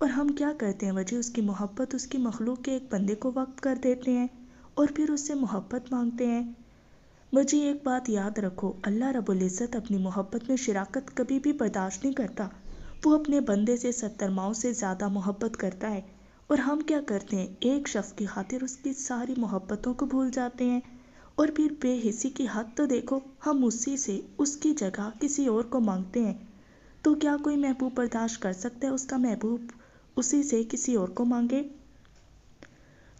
اور ہم کیا کرتے ہیں وجہ اس کی محبت اس کی مخلوق کے ایک بندے کو وقف کر دیتے ہیں اور پھر اس سے محبت مانگتے ہیں۔ وجہ ایک بات یاد رکھو، اللہ رب العزت اپنی محبت میں شراکت کبھی بھی برداشت نہیں کرتا۔ وہ اپنے بندے سے 70 ماؤں سے زیادہ محبت کرتا ہے، اور ہم کیا کرتے ہیں، ایک شخص کی خاطر اس کی ساری محبتوں کو بھول جاتے ہیں، اور پھر بے حسی کی حد تو دیکھو، ہم اسی سے اس کی جگہ کسی اور کو مانگتے ہیں۔ تو کیا کوئی محبوب برداشت کر سکتا ہے اس کا محبوب اسی سے کسی اور کو مانگے؟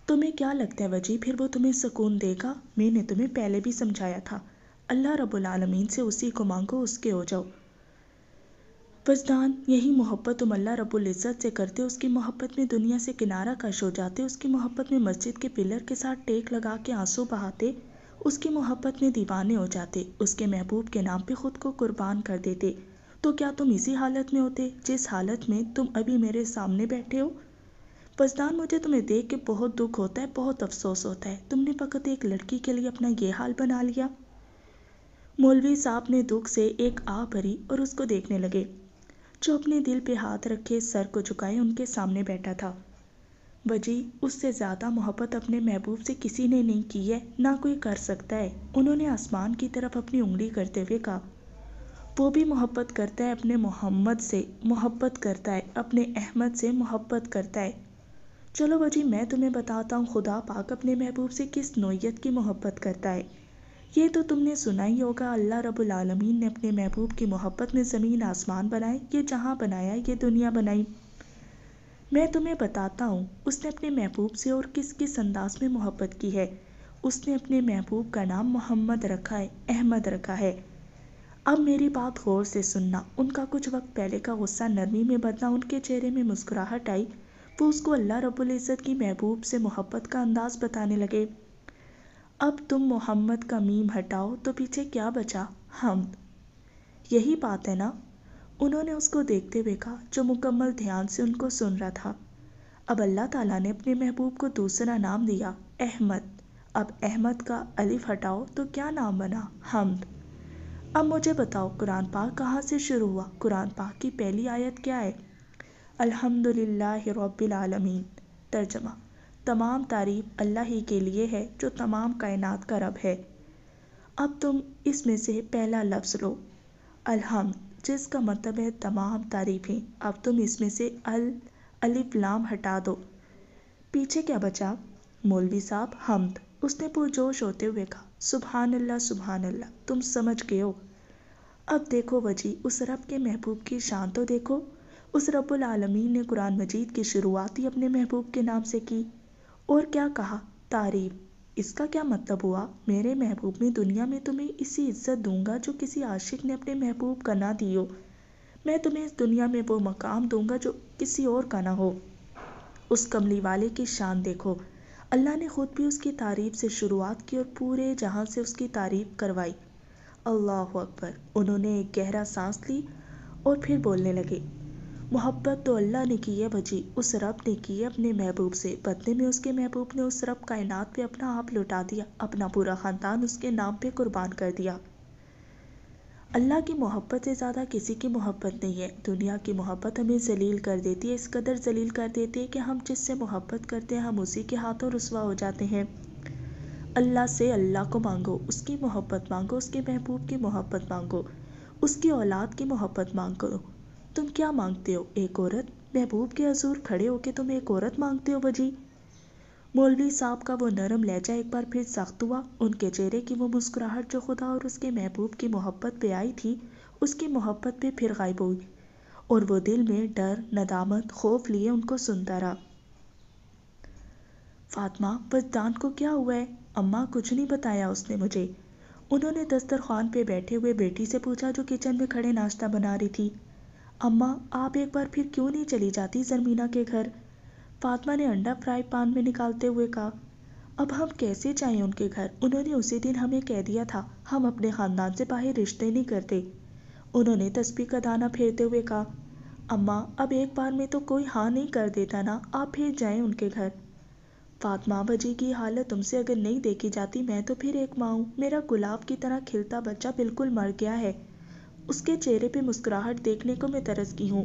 تمہیں کیا لگتا ہے وجی پھر وہ تمہیں سکون دے گا؟ میں نے تمہیں پہلے بھی سمجھایا تھا، اللہ رب العالمین سے اسی کو مانگو، اس کے ہو جاؤ۔ وجدان، یہی محبت تم اللہ رب العزت سے کرتے، اس کی محبت میں دنیا سے کنارہ کش ہو جاتے، اس کی محبت میں مسجد کے پلر کے ساتھ ٹیک لگا کے آنسو بہاتے، اس کی محبت میں دیوانے ہو جاتے، اس کے محبوب کے نام پہ خود کو قربان کر دیتے۔ تو کیا تم اسی حالت میں ہوتے جس حالت میں تم ابھی میرے سامنے بیٹھے ہو؟ وجدان، مجھے تمہیں دیکھ کے بہت دکھ ہوتا ہے، بہت افسوس ہوتا ہے، تم نے فقط ایک لڑکی کے لیے اپنا یہ حال بنا لیا۔ مولوی صاحب نے دکھ سے ایک آہ بھری اور اس کو دیکھنے لگے، جو اپنے دل پہ ہاتھ رکھے سر کو جھکائے ان کے سامنے بیٹھا تھا۔ وجی، اس سے زیادہ محبت اپنے محبوب سے کسی نے نہیں کی ہے، نہ کوئی کر سکتا ہے۔ انہوں نے آسمان کی طرف اپنی انگلی کرتے ہوئے کہا، وہ بھی محبت کرتا ہے اپنے محمد سے، محبت کرتا ہے اپنے احمد سے، محبت کرتا ہے۔ چلو وجی، میں تمہیں بتاتا ہوں خدا پاک اپنے محبوب سے کس نوعیت کی محبت کرتا ہے۔ یہ تو تم نے سنا ہی ہوگا، اللہ رب العالمین نے اپنے محبوب کی محبت میں زمین آسمان بنائے، یہ جہاں بنایا، یہ دنیا بنائی۔ میں تمہیں بتاتا ہوں اس نے اپنے محبوب سے اور کس کس انداز میں محبت کی ہے۔ اس نے اپنے محبوب کا نام محمد رکھا ہے، احمد رکھا ہے۔ اب میری بات غور سے سننا۔ ان کا کچھ وقت پہلے کا غصہ نرمی میں بدلا، ان کے چہرے میں مسکراہٹ آئی، وہ اس کو اللہ رب العزت کی محبوب سے محبت کا انداز بتانے لگے۔ اب تم محمد کا میم ہٹاؤ تو پیچھے کیا بچا؟ حمد۔ یہی بات ہے نا؟ انہوں نے اس کو دیکھتے ہوئے کہا، جو مکمل دھیان سے ان کو سن رہا تھا۔ اب اللہ تعالیٰ نے اپنے محبوب کو دوسرا نام دیا، احمد۔ اب احمد کا الف ہٹاؤ تو کیا نام بنا؟ حمد۔ اب مجھے بتاؤ، قرآن پاک کہاں سے شروع ہوا؟ قرآن پاک کی پہلی آیت کیا ہے؟ الحمدللہ رب العالمین۔ ترجمہ، تمام تعریف اللہ ہی کے لیے ہے جو تمام کائنات کا رب ہے۔ اب تم اس میں سے پہلا لفظ لو، الحمد، جس کا مطلب ہے تمام تعریفیں۔ اب تم اس میں سے الف لام ہٹا دو، پیچھے کیا بچا؟ مولوی صاحب، حمد۔ اس نے پرجوش ہوتے ہوئے کہا، سبحان اللہ، سبحان اللہ، تم سمجھ گئے ہو۔ اب دیکھو وجی، اس رب کے محبوب کی شان تو دیکھو۔ اس رب العالمین نے قرآن مجید کی شروعات ہی اپنے محبوب کے نام سے کی، اور کیا کہا؟ تعریف۔ اس کا کیا مطلب ہوا؟ میرے محبوب میں دنیا میں تمہیں اسی عزت دوں گا جو کسی عاشق نے اپنے محبوب کا نہ دی ہو۔ میں تمہیں اس دنیا میں وہ مقام دوں گا جو کسی اور کا نہ ہو۔ اس کملی والے کی شان دیکھو، اللہ نے خود بھی اس کی تعریف سے شروعات کی اور پورے جہاں سے اس کی تعریف کروائی۔ اللہ اکبر۔ انہوں نے ایک گہرا سانس لی اور پھر بولنے لگے، محبت تو اللہ نے کی ہے وجی، اس رب نے کی ہے اپنے محبوب سے، بدلے میں اس کے محبوب نے اس رب کائنات پہ اپنا آپ لوٹا دیا، اپنا پورا خاندان اس کے نام پہ قربان کر دیا۔ اللہ کی محبت سے زیادہ کسی کی محبت نہیں ہے۔ دنیا کی محبت ہمیں ذلیل کر دیتی ہے، اس قدر ذلیل کر دیتی ہے کہ ہم جس سے محبت کرتے ہیں ہم اسی کے ہاتھوں رسوا ہو جاتے ہیں۔ اللہ سے اللہ کو مانگو، اس کی محبت مانگو، اس کے محبوب کی محبت مانگو، اس کی اولاد کی محبت مانگو۔ تم کیا مانگتے ہو؟ ایک عورت؟ محبوب کے حضور کھڑے ہو کے تم ایک عورت مانگتے ہو وجی؟ مولوی صاحب کا وہ نرم لہجہ ایک بار پھر سخت ہوا، ان کے چہرے کی وہ مسکراہٹ جو خدا اور اس کے محبوب کی محبت پہ آئی تھی، اس کی محبت پہ پھر غائب ہوئی، اور وہ دل میں ڈر، ندامت، خوف لیے ان کو سنتا رہا۔ فاطمہ، وجدان کو کیا ہوا ہے؟ اماں، کچھ نہیں بتایا اس نے مجھے۔ انہوں نے دسترخوان پہ بیٹھے ہوئے بیٹی سے پوچھا جو کچن میں کھڑے ناشتہ بنا رہی تھی۔ اماں، آپ ایک بار پھر کیوں نہیں چلی جاتی زرمینہ کے گھر؟ فاطمہ نے انڈا فرائی پان میں نکالتے ہوئے کہا۔ اب ہم کیسے جائیں ان کے گھر؟ انہوں نے اسی دن ہمیں کہہ دیا تھا، ہم اپنے خاندان سے باہر رشتے نہیں کرتے۔ انہوں نے تسبیح کا دانہ پھیرتے ہوئے کہا، اماں، اب ایک بار میں تو کوئی ہاں نہیں کر دیتا نا، آپ پھر جائیں ان کے گھر۔ فاطمہ، بجی کی حالت تم سے اگر نہیں دیکھی جاتی، میں تو پھر ایک ماں ہوں، میرا گلاب کی طرح کھلتا بچہ بالکل مر گیا ہے، اس کے چہرے پہ مسکراہٹ دیکھنے کو میں ترس گئی ہوں،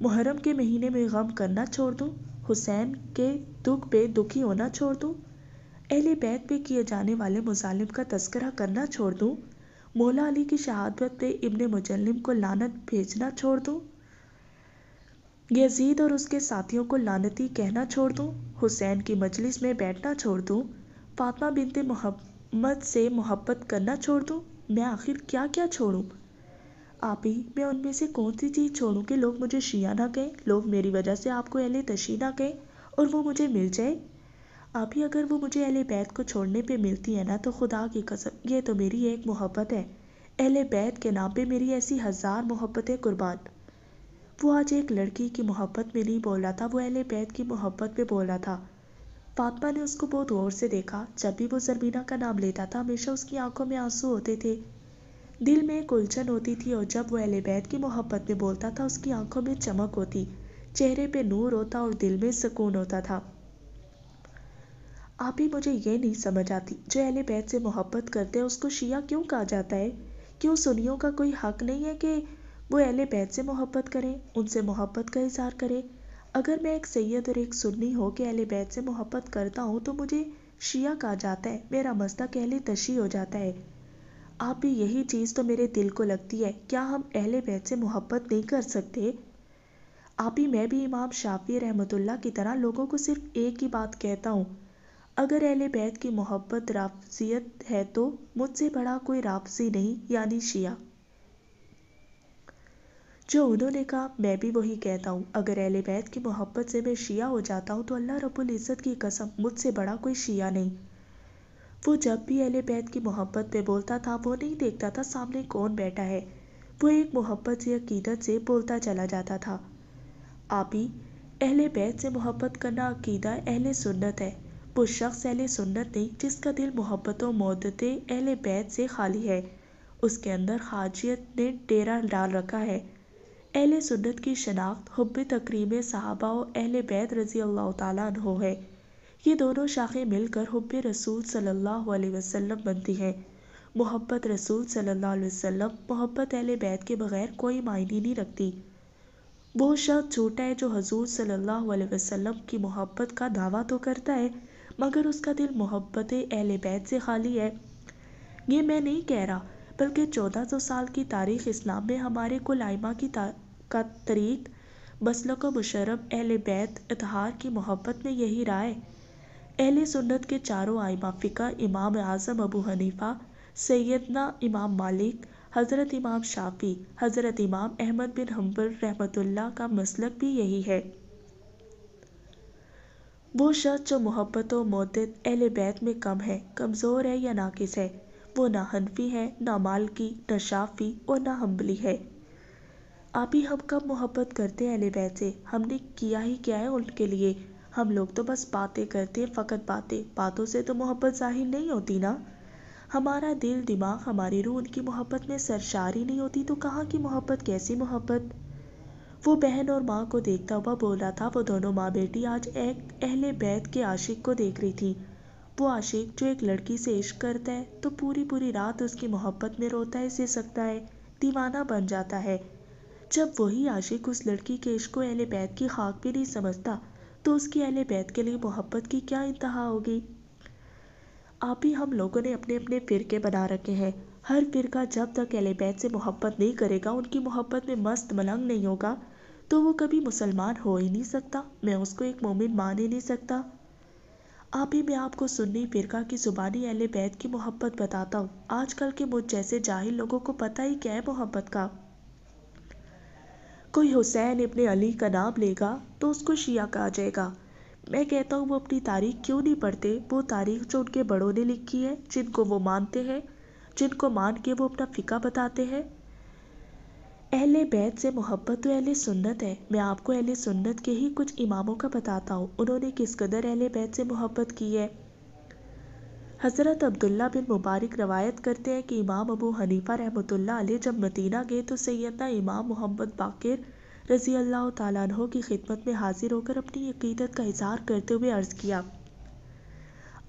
محرم کے مہینے میں غم کرنا چھوڑ دوں؟ حسین کے دکھ پہ دکھی ہونا چھوڑ دوں؟ اہل بیت پہ کیے جانے والے مظالم کا تذکرہ کرنا چھوڑ دوں؟ مولا علی کی شہادت پہ ابن مجلم کو لعنت بھیجنا چھوڑ دوں؟ یزید اور اس کے ساتھیوں کو لعنتی کہنا چھوڑ دوں؟ حسین کی مجلس میں بیٹھنا چھوڑ دوں؟ فاطمہ بنت محمد سے محبت کرنا چھوڑ دوں؟ میں آخر کیا کیا چھوڑوں؟ آپ ہی میں ان میں سے کون سی چیز چھوڑوں کہ لوگ مجھے شیعہ نہ کہیں، لوگ میری وجہ سے آپ کو اہل تشیع نہ کہیں اور وہ مجھے مل جائے؟ آپ ہی اگر وہ مجھے اہل بیت کو چھوڑنے پہ ملتی ہے نا تو خدا کی قسم یہ تو میری ایک محبت ہے، اہل بیت کے نام پہ میری ایسی ہزار محبتیں قربان۔ وہ آج ایک لڑکی کی محبت میں نہیں بول رہا تھا، وہ اہل بیت کی محبت پہ بول رہا تھا۔ فاطمہ نے اس کو بہت غور سے دیکھا، جب بھی وہ زربینہ کا نام لیتا تھا ہمیشہ اس کی آنکھوں میں آنسو ہوتے تھے، دل میں ایک الجھن ہوتی تھی، اور جب وہ اہل بیت کی محبت میں بولتا تھا اس کی آنکھوں میں چمک ہوتی، چہرے پہ نور ہوتا اور دل میں سکون ہوتا تھا۔ آپ ہی مجھے یہ نہیں سمجھ آتی، جو اہل بیت سے محبت کرتے ہیں اس کو شیعہ کیوں کہا جاتا ہے؟ کیوں سنیوں کا کوئی حق نہیں ہے کہ وہ اہل بیت سے محبت کریں، ان سے محبت کا اظہار کریں؟ اگر میں ایک سید اور ایک سنی ہو کے اہل بیت سے محبت کرتا ہوں تو مجھے شیعہ کہا جاتا ہے، میرا مسلک اہل تشیع ہو جاتا ہے۔ آپ بھی یہی چیز تو میرے دل کو لگتی ہے، کیا ہم اہل بیت سے محبت نہیں کر سکتے؟ آپ ہی میں بھی امام شافعی رحمۃ اللہ کی طرح لوگوں کو صرف ایک ہی بات کہتا ہوں، اگر اہل بیت کی محبت رافضیت ہے تو مجھ سے بڑا کوئی رافضی نہیں، یعنی شیعہ۔ جو انہوں نے کہا میں بھی وہی کہتا ہوں، اگر اہل بیت کی محبت سے میں شیعہ ہو جاتا ہوں تو اللہ رب العزت کی قسم مجھ سے بڑا کوئی شیعہ نہیں۔ وہ جب بھی اہل بیت کی محبت پہ بولتا تھا وہ نہیں دیکھتا تھا سامنے کون بیٹھا ہے، وہ ایک محبت سے عقیدت سے بولتا چلا جاتا تھا۔ آپ ہی اہل بیت سے محبت کرنا عقیدہ اہل سنت ہے، وہ شخص اہل سنت نہیں جس کا دل محبت و مودت اہل بیت سے خالی ہے، اس کے اندر خارجیت نے ڈیرا ڈال رکھا ہے۔ اہل سنت کی شناخت حب تکریم صحابہ و اہل بیت رضی اللہ تعالیٰ عنہ ہے، یہ دونوں شاخیں مل کر حب رسول صلی اللہ علیہ وسلم بنتی ہیں۔ محبت رسول صلی اللہ علیہ وسلم محبت اہل بیت کے بغیر کوئی معنی نہیں رکھتی۔ وہ شخص جھوٹا ہے جو حضور صلی اللہ علیہ وسلم کی محبت کا دعویٰ تو کرتا ہے مگر اس کا دل محبت اہل بیت سے خالی ہے۔ یہ میں نہیں کہہ رہا، بلکہ 1400 سال کی تاریخ اسلام میں ہمارے کل ائمہ کا طریق مسلک و مشرب اہل بیت اطہار کی محبت میں یہی رہا ہے۔ اہل سنت کے چاروں ائمہ فقہ، امام اعظم ابو حنیفہ، سیدنا امام مالک، حضرت امام شافعی، حضرت امام احمد بن حنبل رحمۃ اللہ کا مسلک بھی یہی ہے۔ وہ شخص جو محبت و مودت اہل بیت میں کم ہے، کمزور ہے یا ناقص ہے، وہ نہ حنفی ہے، نہ مالکی، نہ شافعی اور نہ حنبلی ہے۔ آپ ہی ہم کب محبت کرتے ہیں اہل بیت سے؟ ہم نے کیا ہی کیا ہے ان کے لیے؟ ہم لوگ تو بس باتیں کرتے ہیں، فقط باتیں، باتوں سے تو محبت ظاہر نہیں ہوتی نا۔ ہمارا دل دماغ ہماری روح ان کی محبت میں سرشار ہی نہیں ہوتی تو کہاں کی محبت، کیسی محبت؟ وہ بہن اور ماں کو دیکھتا ہوا بول رہا تھا، وہ دونوں ماں بیٹی آج ایک اہل بیت کے عاشق کو دیکھ رہی تھی۔ وہ عاشق جو ایک لڑکی سے عشق کرتا ہے تو پوری پوری رات اس کی محبت میں روتا ہے، سکتا ہے، دیوانہ بن جاتا ہے۔ جب وہی عاشق اس لڑکی کے عشق کو اہل بیت کی خاک بھی نہیں سمجھتا تو اس کی اہل بیت کے لیے محبت کی کیا انتہا ہوگی؟ آپ ہی ہم لوگوں نے اپنے اپنے فرقے بنا رکھے ہیں، ہر فرقہ جب تک اہل بیت سے محبت نہیں کرے گا، ان کی محبت میں مست ملنگ نہیں ہوگا تو وہ کبھی مسلمان ہو ہی نہیں سکتا، میں اس کو ایک مومن مان ہی نہیں سکتا۔ آپ ہی میں آپ کو سنی فرقہ کی زبانی اہل بیت کی محبت بتاتا ہوں، آج کل کے مجھ جیسے جاہل لوگوں کو پتہ ہی کیا ہے محبت کا۔ کوئی حسین ابن علی کا نام لے گا تو اس کو شیعہ کہا جائے گا۔ میں کہتا ہوں وہ اپنی تاریخ کیوں نہیں پڑھتے، وہ تاریخ جو ان کے بڑوں نے لکھی ہے، جن کو وہ مانتے ہیں، جن کو مان کے وہ اپنا فقہ بتاتے ہیں۔ اہل بیت سے محبت تو اہل سنت ہے، میں آپ کو اہل سنت کے ہی کچھ اماموں کا بتاتا ہوں، انہوں نے کس قدر اہل بیت سے محبت کی ہے۔ حضرت عبداللہ بن مبارک روایت کرتے ہیں کہ امام ابو حنیفہ رحمۃ اللہ علیہ جب مدینہ گئے تو سیدنا امام محمد باقر رضی اللہ تعالیٰ عنہ کی خدمت میں حاضر ہو کر اپنی عقیدت کا اظہار کرتے ہوئے عرض کیا،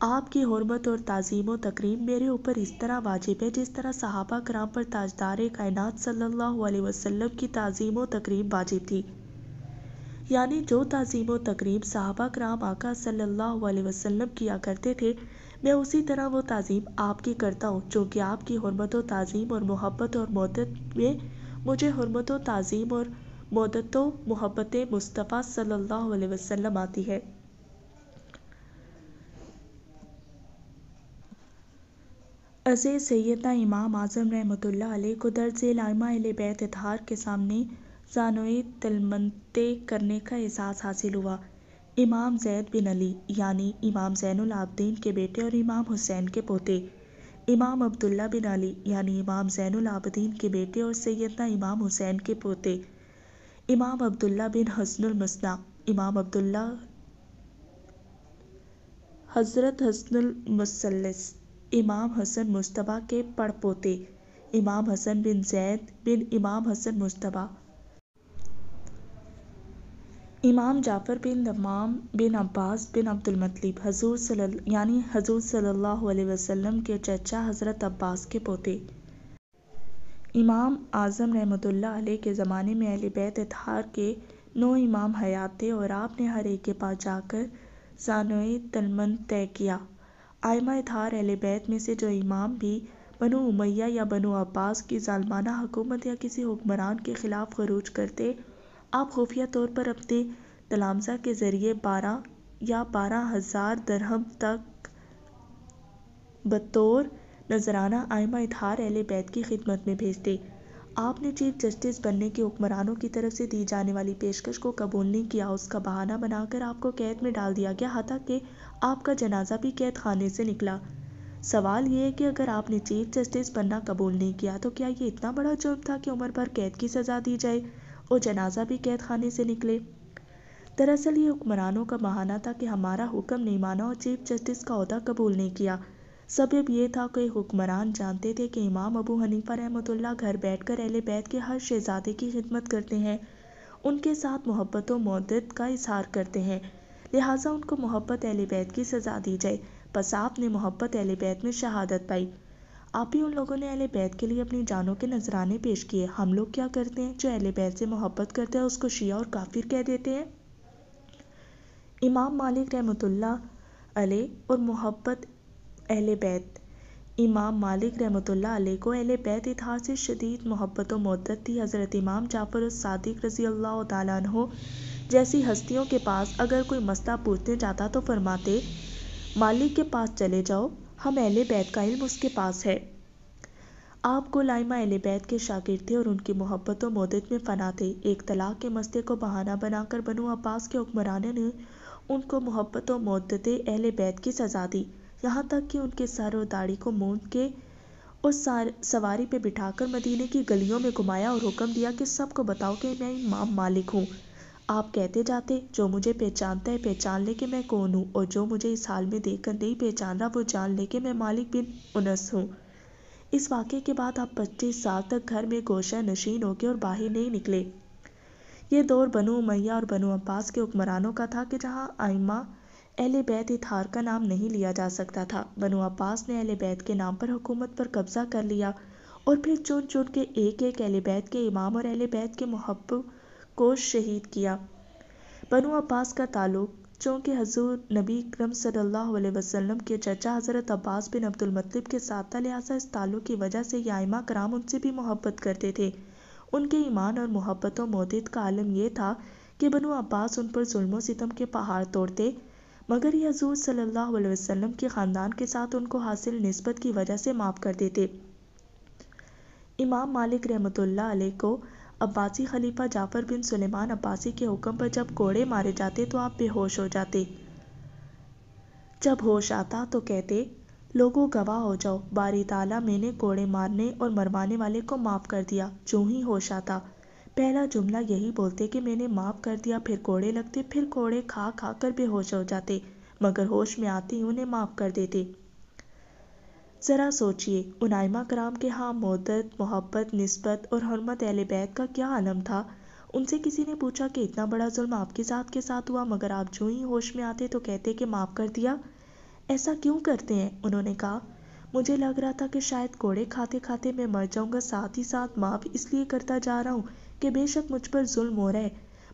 آپ کی حرمت اور تعظیم و تکریم میرے اوپر اس طرح واجب ہے جس طرح صحابہ کرام پر تاجدار کائنات صلی اللہ علیہ وسلم کی تعظیم و تکریم واجب تھی۔ یعنی جو تعظیم و تقریب صحابہ کرام آقا صلی اللہ علیہ وسلم کیا کرتے تھے، میں اسی طرح وہ تعظیم آپ کی کرتا ہوں، چونکہ آپ کی حرمت و تعظیم اور محبت اور مودت میں مجھے حرمت و تعظیم اور مودت و محبت مصطفیٰ صلی اللہ علیہ وسلم آتی ہے۔ عزیز سیدنا امام اعظم رحمۃ اللہ علیہ کو درج ذیل ائمہ اہل بیت اطہار کے سامنے زانوئے تلمنتے کرنے کا اعزاز حاصل ہوا۔ امام زید بن علی یعنی امام زین العابدین کے بیٹے اور امام حسین کے پوتے، امام عبداللہ بن علی یعنی امام زین العابدین کے بیٹے اور سیدنا امام حسین کے پوتے، امام عبداللہ بن حسن المثنیٰ، امام عبداللہ حضرت حسن المثلث، امام حسن مجتبیٰ کے پڑ پوتے، امام حسن بن زید بن امام حسن مجتبیٰ، امام جعفر بن امام بن عباس بن عبد المطلب، حضور صلی اللہ علیہ وسلم کے چچا حضرت عباس کے پوتے۔ امام اعظم رحمۃ اللہ علیہ کے زمانے میں اہل بیت اطہار کے 9 امام حیات تھے اور آپ نے ہر ایک کے پاس جا کر زانوئے تلمنت طے کیا۔ ائمہ اطہار اہل بیت میں سے جو امام بھی بنو امیہ یا بنو عباس کی ظالمانہ حکومت یا کسی حکمران کے خلاف خروج کرتے، آپ خفیہ طور پر اپنے تلامذہ کے ذریعے 12,000 درہم تک بطور نذرانہ ائمہ اطہار اہل بیت کی خدمت میں بھیجتے۔ آپ نے چیف جسٹس بننے کے حکمرانوں کی طرف سے دی جانے والی پیشکش کو قبول نہیں کیا، اس کا بہانہ بنا کر آپ کو قید میں ڈال دیا گیا، حتیٰ کہ آپ کا جنازہ بھی قید خانے سے نکلا۔ سوال یہ ہے کہ اگر آپ نے چیف جسٹس بننا قبول نہیں کیا تو کیا یہ اتنا بڑا جرم تھا کہ عمر بھر قید کی سزا دی جائے اور جنازہ بھی قید خانے سے نکلے؟ دراصل یہ حکمرانوں کا بہانہ تھا کہ ہمارا حکم نہیں مانا اور چیف جسٹس کا عہدہ قبول نہیں کیا۔ سبب یہ تھا کہ حکمران جانتے تھے کہ امام ابو حنیفہ رحمۃ اللہ گھر بیٹھ کر اہل بیت کے ہر شہزادے کی خدمت کرتے ہیں، ان کے ساتھ محبت و مودت کا اظہار کرتے ہیں، لہٰذا ان کو محبت اہل بیت کی سزا دی جائے۔ بس آپ نے محبت اہل بیت میں شہادت پائی۔ آپ بھی ان لوگوں نے اہل بیت کے لیے اپنی جانوں کے نذرانے پیش کیے۔ ہم لوگ کیا کرتے ہیں؟ جو اہل بیت سے محبت کرتے ہیں اس کو شیعہ اور کافر کہہ دیتے ہیں۔ امام مالک رحمۃ اللہ علیہ اور محبت اہل بیت۔ امام مالک رحمۃ اللہ علیہ کو اہل بیت اطہار سے شدید محبت و مودت تھی۔ حضرت امام جعفر الصادق رضی اللہ تعالیٰ عنہ جیسی ہستیوں کے پاس اگر کوئی مسئلہ پوچھنے جاتا تو فرماتے، مالک کے پاس چلے جاؤ، ہم اہل بیت کا علم اس کے پاس ہے۔ آپ کو ائمہ اہل بیت کے شاگرد تھے اور ان کی محبت و مودت میں فنا تھے۔ ایک طلاق کے مسئلے کو بہانہ بنا کر بنو عباس کے حکمرانوں نے ان کو محبت و مودت اہل بیت کی سزا دی، یہاں تک کہ ان کے سر اور داڑھی کو مونڈ کے اور سواری پہ بٹھا کر مدینے کی گلیوں میں گھمایا اور حکم دیا کہ سب کو بتاؤ کہ میں امام مالک ہوں۔ آپ کہتے جاتے، جو مجھے پہچانتا ہے پہچان لے کہ میں کون ہوں، اور جو مجھے اس حال میں دیکھ کر نہیں پہچان رہا وہ جان لے کہ میں مالک بن انس ہوں۔ اس واقعے کے بعد آپ 25 سال تک گھر میں گوشہ نشین ہو گئے اور باہر نہیں نکلے۔ یہ دور بنو امیہ اور بنو عباس کے حکمرانوں کا تھا کہ جہاں ائمہ اہل بیت اطہار کا نام نہیں لیا جا سکتا تھا۔ بنو عباس نے اہل بیت کے نام پر حکومت پر قبضہ کر لیا اور پھر چن چن کے ایک ایک اہل بیت کے امام اور اہل بیت کے محب کو شہید کیا۔ بنو عباس کا تعلق چونکہ حضور نبی اکرم صلی اللہ علیہ وسلم کے چچا حضرت عباس بن عبد المطلب کے ساتھ تھا، لہٰذا اس تعلق کی وجہ سے یہ ائمہ کرام ان سے بھی محبت کرتے تھے۔ ان کے ایمان اور محبت و مودت کا عالم یہ تھا کہ بنو عباس ان پر ظلم و ستم کے پہاڑ توڑتے، مگر یہ حضور صلی اللہ علیہ وسلم کے خاندان کے ساتھ ان کو حاصل نسبت کی وجہ سے معاف کر دیتے۔ امام مالک رحمۃ اللہ علیہ کو عباسی خلیفہ جعفر بن سلیمان عباسی کے حکم پر جب کوڑے مارے جاتے تو آپ بے ہوش ہو جاتے۔ جب ہوش آتا تو کہتے، لوگوں گواہ ہو جاؤ، باری تعالیٰ میں نے کوڑے مارنے اور مروانے والے کو معاف کر دیا۔ جو ہی ہوش آتا پہلا جملہ یہی بولتے کہ میں نے معاف کر دیا، پھر کوڑے لگتے، پھر کوڑے کھا کھا کر بے ہوش ہو جاتے، مگر ہوش میں آتے ہی انہیں معاف کر دیتے۔ ذرا سوچئے، ان ائمہ کرام کے ہاں مودت، محبت، نسبت اور حرمت اہل بیت کا کیا عالم تھا۔ ان سے کسی نے پوچھا کہ اتنا بڑا ظلم آپ کی ذات کے ساتھ ہوا مگر آپ جو ہی ہوش میں آتے تو کہتے کہ معاف کر دیا، ایسا کیوں کرتے ہیں؟ انہوں نے کہا، مجھے لگ رہا تھا کہ شاید کوڑے کھاتے کھاتے میں مر جاؤں گا، ساتھ ہی ساتھ معاف اس لیے کرتا جا رہا ہوں کہ بے شک مجھ پر ظلم ہو رہا ہے،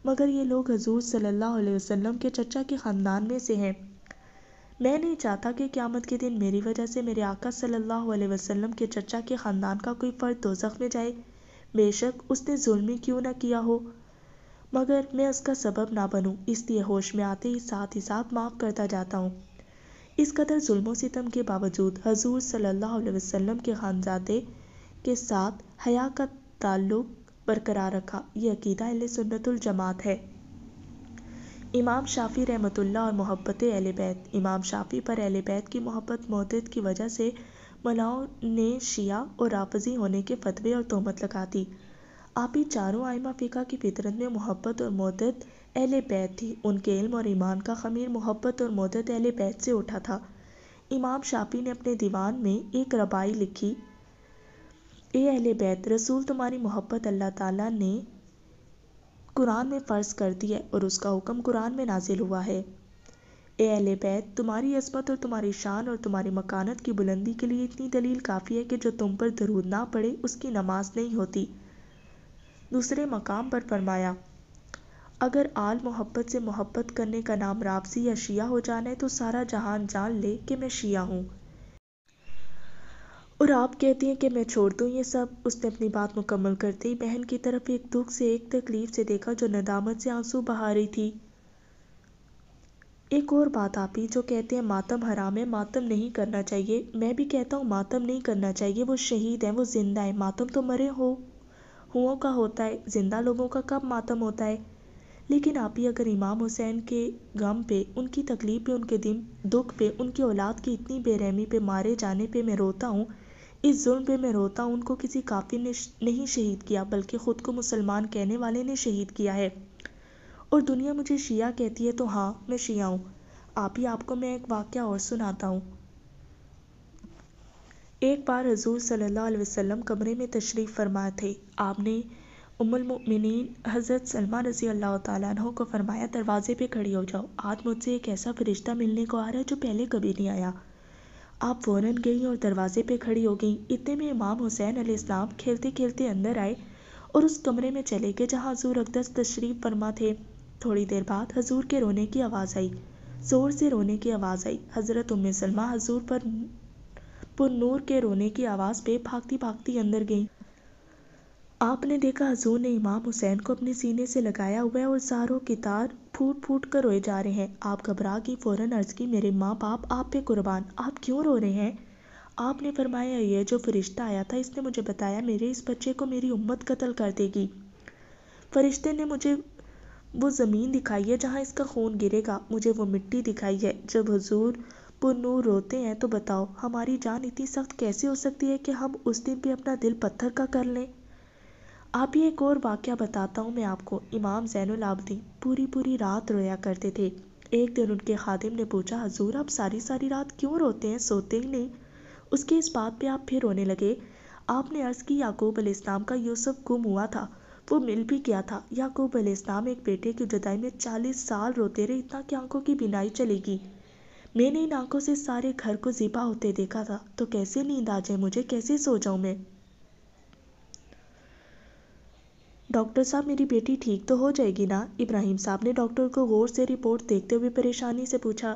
مگر یہ لوگ حضور صلی اللہ علیہ وسلم کے چچا کے خاندان میں سے ہیں۔ میں نہیں چاہتا کہ قیامت کے دن میری وجہ سے میرے آقا صلی اللہ علیہ وسلم کے چچا کے خاندان کا کوئی فرد دوزخ میں جائے، بے شک اس نے ظلم ہی کیوں نہ کیا ہو، مگر میں اس کا سبب نہ بنوں، اس لیے ہوش میں آتے ہی ساتھ معاف کرتا جاتا ہوں۔ اس قدر ظلم و ستم کے باوجود حضور صلی اللہ علیہ وسلم کے خانزادے کے ساتھ حیا کا تعلق برقرار رکھا، یہ عقیدہ اہل سنت الجماعت ہے۔ امام شافعی رحمۃ اللہ اور محبت اہل بیت۔ امام شافعی پر اہل بیت کی محبت مودت کی وجہ سے ملاؤں نے شیعہ اور رافضی ہونے کے فتوے اور تہمت لگا دی۔ آپ ہی چاروں ائمہ فقہ کی فطرت میں محبت اور مودت اہل بیت تھی، ان کے علم اور ایمان کا خمیر محبت اور مودت اہل بیت سے اٹھا تھا۔ امام شافعی نے اپنے دیوان میں ایک رباعی لکھی: اے اہل بیت، رسول تمہاری محبت اللہ تعالیٰ نے قرآن میں فرض کر دی ہے اور اس کا حکم قرآن میں نازل ہوا ہے۔ اے اہل بیت، تمہاری عظمت اور تمہاری شان اور تمہاری مکانت کی بلندی کے لیے اتنی دلیل کافی ہے کہ جو تم پر درود نہ پڑھے اس کی نماز نہیں ہوتی۔ دوسرے مقام پر فرمایا: اگر آل محبت سے محبت کرنے کا نام رافضی یا شیعہ ہو جانا ہے تو سارا جہان جان لے کہ میں شیعہ ہوں۔ اور آپ کہتی ہیں کہ میں چھوڑ دوں یہ سب؟ اس نے اپنی بات مکمل کرتے ہی بہن کی طرف ایک دکھ سے ایک تکلیف سے دیکھا جو ندامت سے آنسو بہا رہی تھی۔ ایک اور بات آپ ہی جو کہتے ہیں ماتم حرام ہے، ماتم نہیں کرنا چاہیے، میں بھی کہتا ہوں ماتم نہیں کرنا چاہیے، وہ شہید ہیں، وہ زندہ ہیں، ماتم تو مرے ہوں کا ہوتا ہے، زندہ لوگوں کا کب ماتم ہوتا ہے؟ لیکن آپ ہی اگر امام حسین کے غم پہ، ان کی تکلیف پہ، ان کے دکھ پہ، ان کی اولاد کی اتنی بے رحمی پہ، مارے جانے پہ میں روتا ہوں، اس ظلم پہ میں روتا ہوں، ان کو کسی کافر نے نہیں شہید کیا بلکہ خود کو مسلمان کہنے والے نے شہید کیا ہے، اور دنیا مجھے شیعہ کہتی ہے تو ہاں میں شیعہ ہوں۔ آپ کو میں ایک واقعہ اور سناتا ہوں۔ ایک بار حضور صلی اللہ علیہ وسلم کمرے میں تشریف فرما تھے۔ آپ نے ام المؤمنین حضرت سلمہ رضی اللہ تعالیٰ عنہ کو فرمایا دروازے پہ کھڑی ہو جاؤ، آج مجھ سے ایک ایسا فرشتہ ملنے کو آ رہا ہے جو پہلے کبھی نہیں آیا۔ آپ فوراً گئیں اور دروازے پہ کھڑی ہو گئیں۔ اتنے میں امام حسین علیہ السلام کھیلتے کھیلتے اندر آئے اور اس کمرے میں چلے گئے جہاں حضور اقدس تشریف فرما تھے۔ تھوڑی دیر بعد حضور کے رونے کی آواز آئی، زور سے رونے کی آواز آئی۔ حضرت ام سلمہ حضور پر نور کے رونے کی آواز پہ بھاگتی بھاگتی اندر گئیں۔ آپ نے دیکھا حضور نے امام حسین کو اپنے سینے سے لگایا ہوا ہے اور زاروں کی تار پھوٹ پھوٹ کر روئے جا رہے ہیں۔ آپ گھبرا گئی، فوراً عرض کی میرے ماں باپ آپ پہ قربان، آپ کیوں رو رہے ہیں؟ آپ نے فرمایا یہ جو فرشتہ آیا تھا اس نے مجھے بتایا میرے اس بچے کو میری امت قتل کر دے گی۔ فرشتے نے مجھے وہ زمین دکھائی ہے جہاں اس کا خون گرے گا، مجھے وہ مٹی دکھائی ہے۔ جب حضور پرنور روتے ہیں تو بتاؤ ہماری جان اتنی سخت کیسے ہو سکتی ہے کہ ہم اس دن پہ اپنا دل پتھر کا کر لیں؟ آپ ہی ایک اور واقعہ بتاتا ہوں میں آپ کو۔ امام زین العابدین پوری رات رویا کرتے تھے۔ ایک دن ان کے خادم نے پوچھا حضور آپ ساری رات کیوں روتے ہیں، سوتے ہی نہیں؟ اس کے اس بات پہ آپ پھر رونے لگے۔ آپ نے عرض کی یعقوب علیہ السلام کا یوسف گم ہوا تھا، وہ مل بھی گیا تھا۔ یعقوب علیہ السلام ایک بیٹے کی جدائی میں 40 سال روتے رہے، اتنا کہ آنکھوں کی بینائی چلی گئی۔ میں نے ان آنکھوں سے سارے گھر کو ذبح ہوتے دیکھا تھا، تو کیسے نیند آ جائے مجھے، کیسے سو جاؤں میں؟ ڈاکٹر صاحب میری بیٹی ٹھیک تو ہو جائے گی نا؟ ابراہیم صاحب نے ڈاکٹر کو غور سے رپورٹ دیکھتے ہوئے پریشانی سے پوچھا۔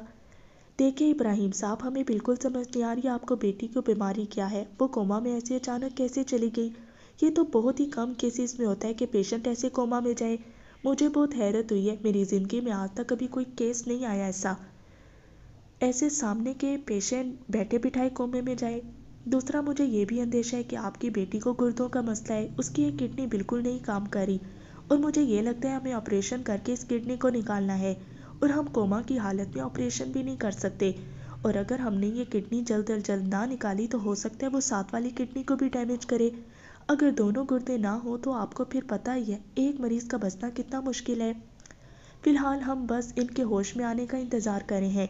دیکھیں ابراہیم صاحب ہمیں بالکل سمجھ نہیں آ رہی آپ کو بیٹی کو بیماری کیا ہے، وہ کوما میں ایسے اچانک کیسے چلی گئی؟ یہ تو بہت ہی کم کیسز میں ہوتا ہے کہ پیشنٹ ایسے کوما میں جائے۔ مجھے بہت حیرت ہوئی ہے، میری زندگی میں آج تک کبھی کوئی کیس نہیں آیا ایسے سامنے کے پیشنٹ بیٹھے بٹھائے کومے میں جائے۔ دوسرا مجھے یہ بھی اندیشہ ہے کہ آپ کی بیٹی کو گردوں کا مسئلہ ہے، اس کی ایک کڈنی بالکل نہیں کام کر رہی اور مجھے یہ لگتا ہے ہمیں آپریشن کر کے اس کڈنی کو نکالنا ہے، اور ہم کوما کی حالت میں آپریشن بھی نہیں کر سکتے، اور اگر ہم نے یہ کڈنی جلد از جلد نہ نکالی تو ہو سکتا ہے وہ ساتھ والی کڈنی کو بھی ڈیمیج کرے۔ اگر دونوں گردے نہ ہوں تو آپ کو پھر پتہ ہی ہے ایک مریض کا بچنا کتنا مشکل ہے۔ فی الحال ہم بس ان کے ہوش میں آنے کا انتظار کر رہے ہیں۔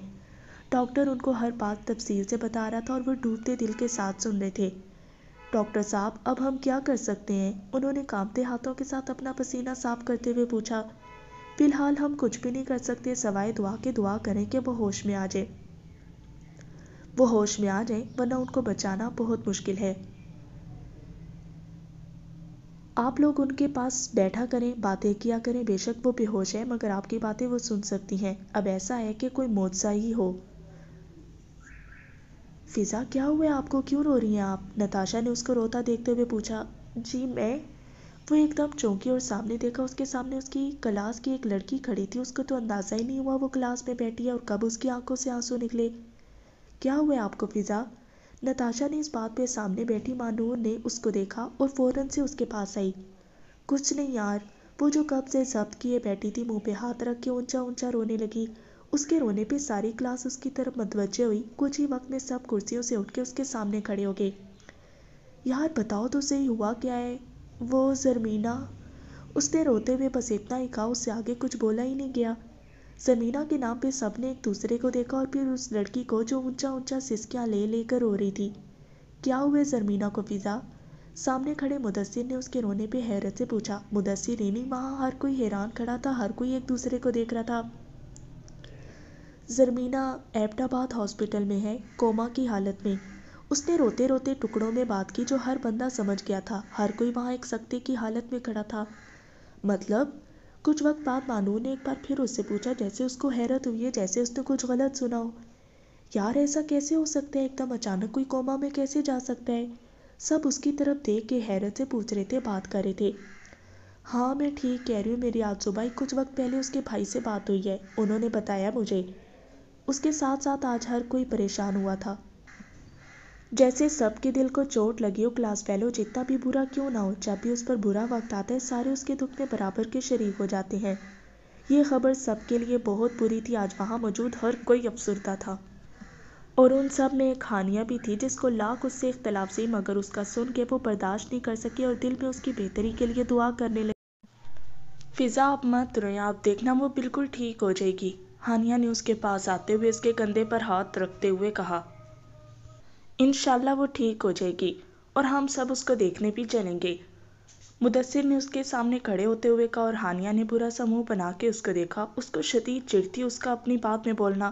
ڈاکٹر ان کو ہر بات تفصیل سے بتا رہا تھا اور وہ ڈوبتے دل کے ساتھ سن رہے تھے۔ ڈاکٹر صاحب اب ہم کیا کر سکتے ہیں؟ انہوں نے کانپتے ہاتھوں کے ساتھ اپنا پسینہ صاف کرتے ہوئے پوچھا۔ فی الحال ہم کچھ بھی نہیں کر سکتے سوائے دعا کے دعا کریں کہ وہ ہوش میں آ جائے، وہ ہوش میں آ جائیں ورنہ ان کو بچانا بہت مشکل ہے۔ آپ لوگ ان کے پاس بیٹھا کریں، باتیں کیا کریں، بے شک وہ بے ہوش ہے مگر آپ کی باتیں وہ سن سکتی ہیں۔ اب ایسا ہے کہ کوئی معجزہ ہی ہو۔ فضا کیا ہوا ہے آپ کو، کیوں رو رہی ہیں آپ؟ نتاشا نے اس کو روتا دیکھتے ہوئے پوچھا۔ جی میں، وہ ایک دم چونکی اور سامنے دیکھا، اس کے سامنے اس کی کلاس کی ایک لڑکی کھڑی تھی۔ اس کو تو اندازہ ہی نہیں ہوا وہ کلاس میں بیٹھی ہے اور کب اس کی آنکھوں سے آنسو نکلے۔ کیا ہوا ہے آپ کو فضا؟ نتاشا نے اس بات پہ سامنے بیٹھی مانور نے اس کو دیکھا اور فوراً سے اس کے پاس آئی۔ کچھ نہیں یار، وہ جو کب سے ضبط کیے بیٹھی تھی، منہ پہ ہاتھ رکھ کے اونچا اونچا رونے لگی۔ اس کے رونے پہ ساری کلاس اس کی طرف متوجہ ہوئی۔ کچھ ہی وقت میں سب کرسیوں سے اٹھ کے اس کے سامنے کھڑے ہو گئے۔ یار بتاؤ تو صحیح ہوا کیا ہے؟ وہ زرمینہ، اس نے روتے ہوئے بس اتنا ہی کہا، اس سے آگے کچھ بولا ہی نہیں گیا۔ زمینہ کے نام پہ سب نے ایک دوسرے کو دیکھا اور پھر اس لڑکی کو جو اونچا اونچا سسکیاں لے لے کر رو رہی تھی۔ کیا ہوئے زرمینہ کو فضا؟ سامنے کھڑے مدثر نے اس کے رونے پہ حیرت سے پوچھا۔ مدثر ہی نہیں، وہاں ہر کوئی حیران کھڑا تھا، ہر کوئی ایک دوسرے کو دیکھ رہا تھا۔ زرمینہ ایبٹ آباد ہاسپٹل میں ہے، کوما کی حالت میں۔ اس نے روتے روتے ٹکڑوں میں بات کی جو ہر بندہ سمجھ گیا تھا۔ ہر کوئی وہاں ایک سکتے کی حالت میں کھڑا تھا۔ مطلب؟ کچھ وقت بعد مانو نے ایک بار پھر اس سے پوچھا، جیسے اس کو حیرت ہوئی ہے، جیسے اس نے کچھ غلط سنا ہو۔ یار ایسا کیسے ہو سکتا ہے، ایک دم اچانک کوئی کوما میں کیسے جا سکتا ہے؟ سب اس کی طرف دیکھ کے حیرت سے پوچھ رہے تھے، بات کر رہے تھے۔ ہاں میں ٹھیک کہہ رہی ہوں، میری آج صبح کچھ وقت پہلے اس کے بھائی سے بات ہوئی ہے، انہوں نے بتایا مجھے۔ اس کے ساتھ ساتھ آج ہر کوئی پریشان ہوا تھا، جیسے سب کے دل کو چوٹ لگی ہو۔ کلاس فیلو جتنا بھی برا کیوں نہ ہو، جب بھی اس پر برا وقت آتا ہے سارے اس کے دکھ میں برابر کے شریک ہو جاتے ہیں۔ یہ خبر سب کے لیے بہت بری تھی۔ آج وہاں موجود ہر کوئی افسردہ تھا، اور ان سب میں ایک ہانیہ بھی تھی جس کو لاکھ اس سے اختلاف سی، مگر اس کا سن کے وہ برداشت نہیں کر سکی اور دل میں اس کی بہتری کے لیے دعا کرنے لگی۔ فضا آپ مت روئیں، آپ دیکھنا وہ بالکل ٹھیک ہو جائے گی، ہانیہ نے اس کے پاس آتے ہوئے اس کے کندھے پر ہاتھ رکھتے ہوئے کہا۔ انشاءاللہ وہ ٹھیک ہو جائے گی، اور ہم سب اس کو دیکھنے بھی چلیں گے، مدثر نے اس کے سامنے کھڑے ہوتے ہوئے کہا، اور ہانیہ نے برا سا منہ بنا کے اس کو دیکھا۔ اس کو شدید چڑ تھی اس کا اپنی بات میں بولنا۔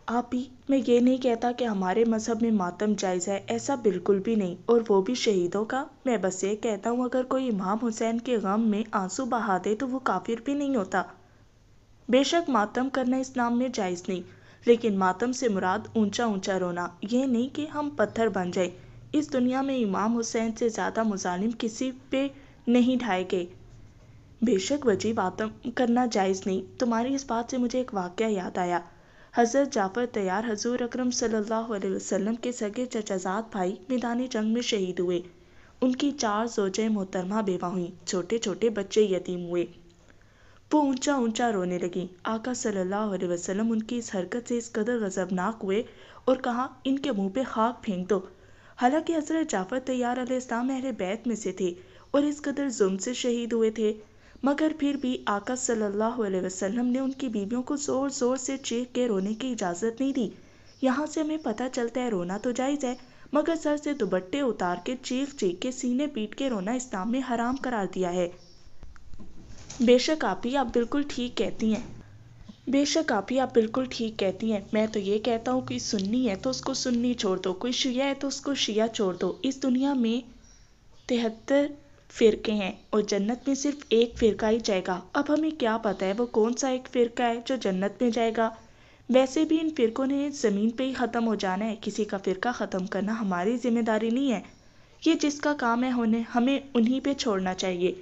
آپی، میں یہ نہیں کہتا کہ ہمارے مذہب میں ماتم جائز ہے، ایسا بالکل بھی نہیں، اور وہ بھی شہیدوں کا۔ میں بس یہ کہتا ہوں اگر کوئی امام حسین کے غم میں آنسو بہا دے تو وہ کافر بھی نہیں ہوتا۔ بے شک ماتم کرنا اسلام میں جائز نہیں، لیکن ماتم سے مراد اونچا اونچا رونا، یہ نہیں کہ ہم پتھر بن جائیں۔ اس دنیا میں امام حسین سے زیادہ مظالم کسی پہ نہیں ڈھائے گئے۔ بے شک وجیب ماتم کرنا جائز نہیں۔ تمہاری اس بات سے مجھے ایک واقعہ یاد آیا۔ حضرت جعفر طیار حضور اکرم صلی اللہ علیہ وسلم کے سگے چچا زاد بھائی میدان جنگ میں شہید ہوئے۔ ان کی 4 زوجیں محترمہ بیوہ ہوئیں، چھوٹے چھوٹے بچے یتیم ہوئے۔ وہ اونچا اونچا رونے لگیں۔ آقا صلی اللہ علیہ وسلم ان کی اس حرکت سے اس قدر غضبناک ہوئے اور کہا، ان کے منہ پہ خاک پھینک دو۔ حالانکہ حضرت جعفر طیار علیہ السلام اہل بیت میں سے تھے اور اس قدر ظلم سے شہید ہوئے تھے، مگر پھر بھی آقا صلی اللہ علیہ وسلم نے ان کی بیویوں کو زور زور سے چیخ کے رونے کی اجازت نہیں دی۔ یہاں سے ہمیں پتہ چلتا ہے رونا تو جائز ہے، مگر سر سے دوپٹے اتار کے چیخ چیخ کے سینے پیٹ کے رونا اسلام میں حرام قرار دیا ہے۔ بے شک آپی، آپ بالکل ٹھیک کہتی ہیں۔ بے شک آپی، آپ بالکل ٹھیک کہتی ہیں۔ میں تو یہ کہتا ہوں، کوئی سنی ہے تو اس کو سنی چھوڑ دو، کوئی شیعہ ہے تو اس کو شیعہ چھوڑ دو۔ اس دنیا میں 73 فرقے ہیں اور جنت میں صرف ایک فرقہ ہی جائے گا۔ اب ہمیں کیا پتہ ہے وہ کون سا ایک فرقہ ہے جو جنت میں جائے گا۔ ویسے بھی ان فرقوں نے زمین پہ ہی ختم ہو جانا ہے، کسی کا فرقہ ختم کرنا ہماری ذمہ داری نہیں ہے، یہ جس کا کام ہے ہمیں انہی پہ چھوڑنا چاہیے۔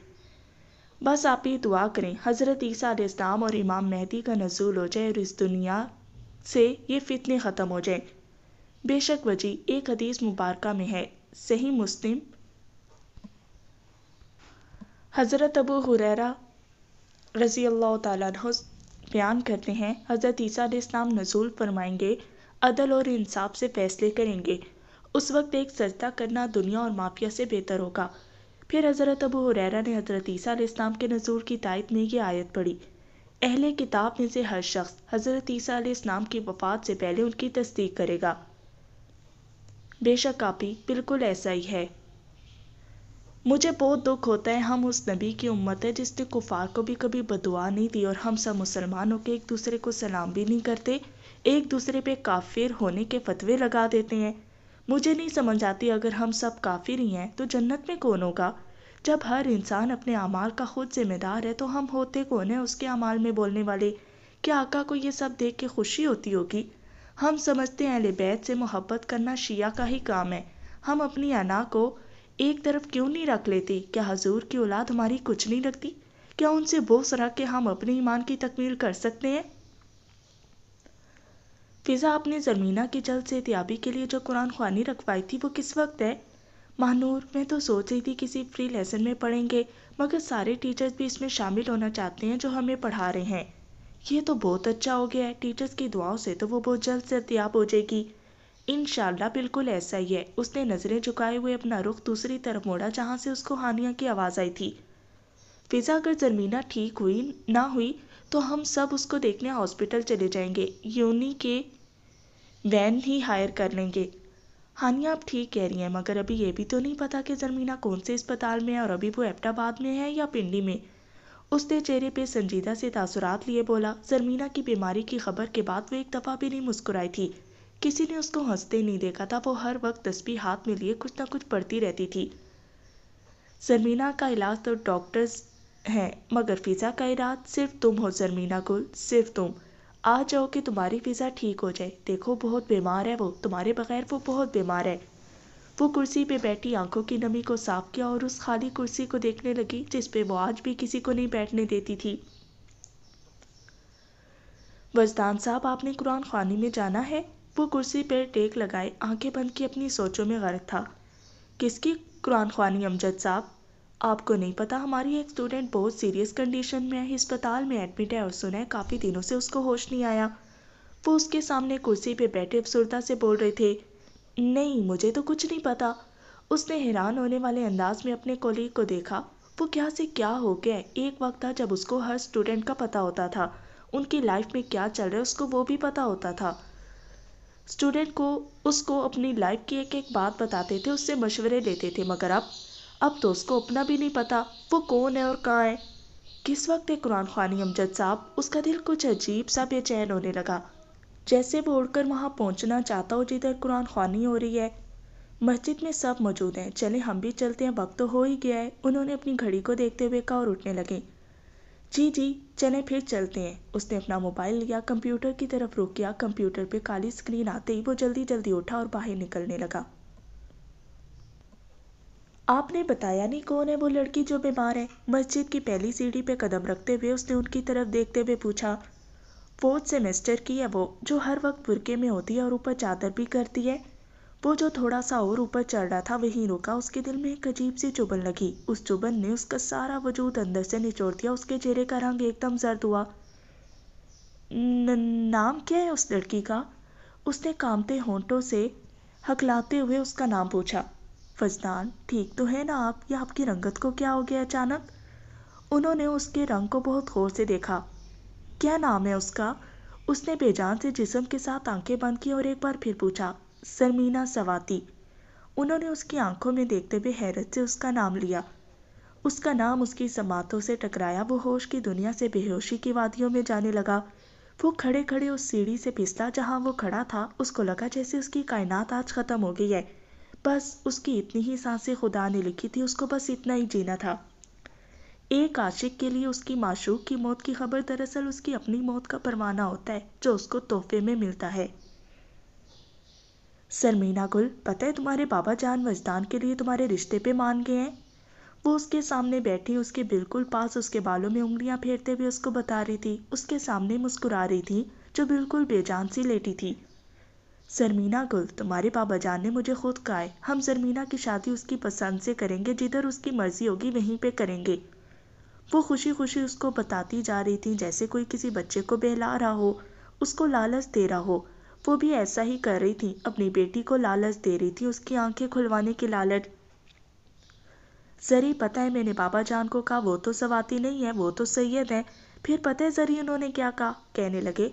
بس آپ ہی دعا کریں حضرت عیسیٰ علیہ السلام اور امام مہدی کا نزول ہو جائے اور اس دنیا سے یہ فتنے ختم ہو جائیں۔ بے شک وجی ایک حدیث مبارکہ میں ہے، صحیح مسلم، حضرت ابو ہریرہ رضی اللہ تعالیٰ عنہ بیان کرتے ہیں، حضرت عیسیٰ علیہ السلام نزول فرمائیں گے، عدل اور انصاف سے فیصلے کریں گے، اس وقت ایک سجدہ کرنا دنیا اور مافیا سے بہتر ہوگا۔ پھر حضرت ابو ہریرہ نے حضرت عیسیٰ علیہ السلام کے نزول کی تائید میں یہ آیت پڑھی، اہل کتاب میں سے ہر شخص حضرت عیسیٰ علیہ السلام کی وفات سے پہلے ان کی تصدیق کرے گا۔ بے شک آپی، بالکل ایسا ہی ہے۔ مجھے بہت دکھ ہوتا ہے، ہم اس نبی کی امت ہے جس نے کفار کو بھی کبھی بددعا نہیں دی، اور ہم سب مسلمانوں کے ایک دوسرے کو سلام بھی نہیں کرتے، ایک دوسرے پہ کافر ہونے کے فتوے لگا دیتے ہیں۔ مجھے نہیں سمجھ آتی، اگر ہم سب کافر ہی ہیں تو جنت میں کون ہوگا؟ جب ہر انسان اپنے اعمال کا خود ذمہ دار ہے تو ہم ہوتے کون ہیں اس کے اعمال میں بولنے والے؟ کیا آقا کو یہ سب دیکھ کے خوشی ہوتی ہوگی؟ ہم سمجھتے ہیں اہل بیت سے محبت کرنا شیعہ کا ہی کام ہے، ہم اپنی انا کو ایک طرف کیوں نہیں رکھ لیتے؟ کیا حضور کی اولاد ہماری کچھ نہیں لگتی؟ کیا ان سے بغض رکھ کے ہم اپنے ایمان کی تکمیل کر سکتے ہیں؟ فضا، آپ نے زرمینہ کی جلد سے تیابی کے لیے جو قرآن خوانی رکھوائی تھی وہ کس وقت ہے؟ ماہنور، میں تو سوچ رہی تھی کسی فری لیسن میں پڑھیں گے، مگر سارے ٹیچرز بھی اس میں شامل ہونا چاہتے ہیں جو ہمیں پڑھا رہے ہیں۔ یہ تو بہت اچھا ہو گیا ہے، ٹیچرز کی دعاؤں سے تو وہ بہت جلد سے تیاب ہو جائے گی۔ انشاءاللہ بالکل ایسا ہی ہے۔ اس نے نظریں جھکائے ہوئے اپنا رخ دوسری طرف موڑا جہاں سے اس کو ہانیہ کی آواز آئی تھی۔ فضا، اگر زرمینہ ٹھیک نہ ہوئی تو ہم سب اس کو دیکھنے ہاسپٹل چلے جائیں گے، یونی کے وین ہی ہائر کر لیں گے۔ ہانیہ آپ ٹھیک کہہ رہی ہیں، مگر ابھی یہ بھی تو نہیں پتا کہ زرمینہ کون سے اسپتال میں ہے اور ابھی وہ ایبٹ آباد میں ہے یا پنڈی میں۔ اس نے چہرے پہ سنجیدہ سے تاثرات لیے بولا۔ زرمینہ کی بیماری کی خبر کے بعد وہ ایک دفعہ بھی نہیں مسکرائی تھی، کسی نے اس کو ہنستے نہیں دیکھا تھا، وہ ہر وقت تسبیح ہاتھ میں لیے کچھ نہ کچھ پڑھتی رہتی تھی۔ زرمینہ کا علاج تو ڈاکٹرز ہیں، مگر فضا کا علاج صرف تم ہو زرمینہ گل، صرف تم۔ آ جاؤ کہ تمہاری فضا ٹھیک ہو جائے، دیکھو بہت بیمار ہے وہ، تمہارے بغیر وہ بہت بیمار ہے۔ وہ کرسی پہ بیٹھی آنکھوں کی نمی کو صاف کیا اور اس خالی کرسی کو دیکھنے لگی جس پہ وہ آج بھی کسی کو نہیں بیٹھنے دیتی تھی۔ وجدان صاحب، آپ نے قرآن خوانی میں جانا ہے؟ وہ کرسی پہ ٹیک لگائے آنکھیں بند کی اپنی سوچوں میں غرق تھا۔ کس کی قرآن خوانی امجد صاحب؟ آپ کو نہیں پتا، ہماری ایک اسٹوڈنٹ بہت سیریس کنڈیشن میں ہے، ہسپتال میں ایڈمٹ ہے اور سنا ہے کافی دنوں سے اس کو ہوش نہیں آیا۔ وہ اس کے سامنے کرسی پہ بیٹھے افسردہ سے بول رہے تھے۔ نہیں، مجھے تو کچھ نہیں پتا۔ اس نے حیران ہونے والے انداز میں اپنے کولیگ کو دیکھا۔ وہ کیا سے کیا ہو گیا ہے؟ ایک وقت تھا جب اس کو ہر اسٹوڈنٹ کا پتا ہوتا تھا، ان کی لائف میں کیا چل رہا ہے اس کو وہ بھی پتا ہوتا تھا۔ اسٹوڈنٹ کو اس کو اپنی لائف کی ایک ایک بات بتاتے تھے، اس سے مشورے لیتے تھے، مگر اب تو اس کو اپنا بھی نہیں پتا وہ کون ہے اور کہاں ہے۔ کس وقت ہے قرآن خوانی امجد صاحب؟ اس کا دل کچھ عجیب سا بے چین ہونے لگا، جیسے وہ اڑ کر وہاں پہنچنا چاہتا ہو جدھر قرآن خوانی ہو رہی ہے۔ مسجد میں سب موجود ہیں، چلیں ہم بھی چلتے ہیں، وقت تو ہو ہی گیا ہے، انہوں نے اپنی گھڑی کو دیکھتے ہوئے کہا اور اٹھنے لگے۔ جی جی چلیں پھر چلتے ہیں۔ اس نے اپنا موبائل لیا، کمپیوٹر کی طرف رخ کیا، کمپیوٹر پہ کالی اسکرین آتے ہی وہ جلدی جلدی اٹھا اور باہر نکلنے لگا۔ آپ نے بتایا نہیں کون ہے وہ لڑکی جو بیمار ہے؟ مسجد کی پہلی سیڑھی پہ قدم رکھتے ہوئے اس نے ان کی طرف دیکھتے ہوئے پوچھا۔ 4th سیمسٹر کی ہے وہ، جو ہر وقت برقعے میں ہوتی ہے اور اوپر چادر بھی کرتی ہے۔ وہ جو تھوڑا سا اور اوپر چڑھ رہا تھا وہیں رکا، اس کے دل میں ایک عجیب سی چبھن لگی، اس چبھن نے اس کا سارا وجود اندر سے نچوڑ دیا، اس کے چہرے کا رنگ ایک دم زرد ہوا۔ نام کیا ہے اس لڑکی کا؟ اس نے کانپتے ہونٹوں سے ہکلاتے ہوئے اس کا نام پوچھا۔ وجدان، ٹھیک تو ہے نا آپ؟ یا آپ کی رنگت کو کیا ہو گیا اچانک؟ انہوں نے اس کے رنگ کو بہت غور سے دیکھا۔ کیا نام ہے اس کا؟ اس نے بے جان سے جسم کے ساتھ آنکھیں بند کی اور ایک بار پھر پوچھا۔ زرمینہ سواتی۔ انہوں نے اس کی آنکھوں میں دیکھتے ہوئے حیرت سے اس کا نام لیا۔ اس کا نام اس کی سماعتوں سے ٹکرایا، وہ ہوش کی دنیا سے بے ہوشی کی وادیوں میں جانے لگا۔ وہ کھڑے کھڑے اس سیڑھی سے پھسلا جہاں وہ کھڑا تھا، اس کو لگا جیسے اس کی کائنات آج ختم ہو گئی ہے، بس اس کی اتنی ہی سانسیں خدا نے لکھی تھی، اس کو بس اتنا ہی جینا تھا۔ ایک عاشق کے لیے اس کی معشوق کی موت کی خبر دراصل اس کی اپنی موت کا پروانہ ہوتا ہے جو اس کو تحفے میں ملتا ہے۔ زرمینہ گل، پتہ ہے تمہارے بابا جان وجدان کے لیے تمہارے رشتے پہ مان گئے ہیں؟ وہ اس کے سامنے بیٹھی اس کے بالکل پاس اس کے بالوں میں انگلیاں پھیرتے ہوئے اس کو بتا رہی تھی، اس کے سامنے مسکرا رہی تھی جو بالکل بے جان سی لیٹی تھی۔ زرمینہ گل، تمہارے بابا جان نے مجھے خود کہا ہے، ہم زرمینہ کی شادی اس کی پسند سے کریں گے، جدھر اس کی مرضی ہوگی وہیں پہ کریں گے۔ وہ خوشی خوشی اس کو بتاتی جا رہی تھی جیسے کوئی کسی بچے کو بہلا رہا ہو، اس کو لالچ دے رہا ہو۔ وہ بھی ایسا ہی کر رہی تھی، اپنی بیٹی کو لالچ دے رہی تھی، اس کی آنکھیں کھلوانے کی لالچ۔ زری، پتہ ہے میں نے بابا جان کو کہا وہ تو سواتی نہیں ہے، وہ تو سید ہے۔ پھر پتہ ہے زری انہوں نے کیا کہا؟ کہنے لگے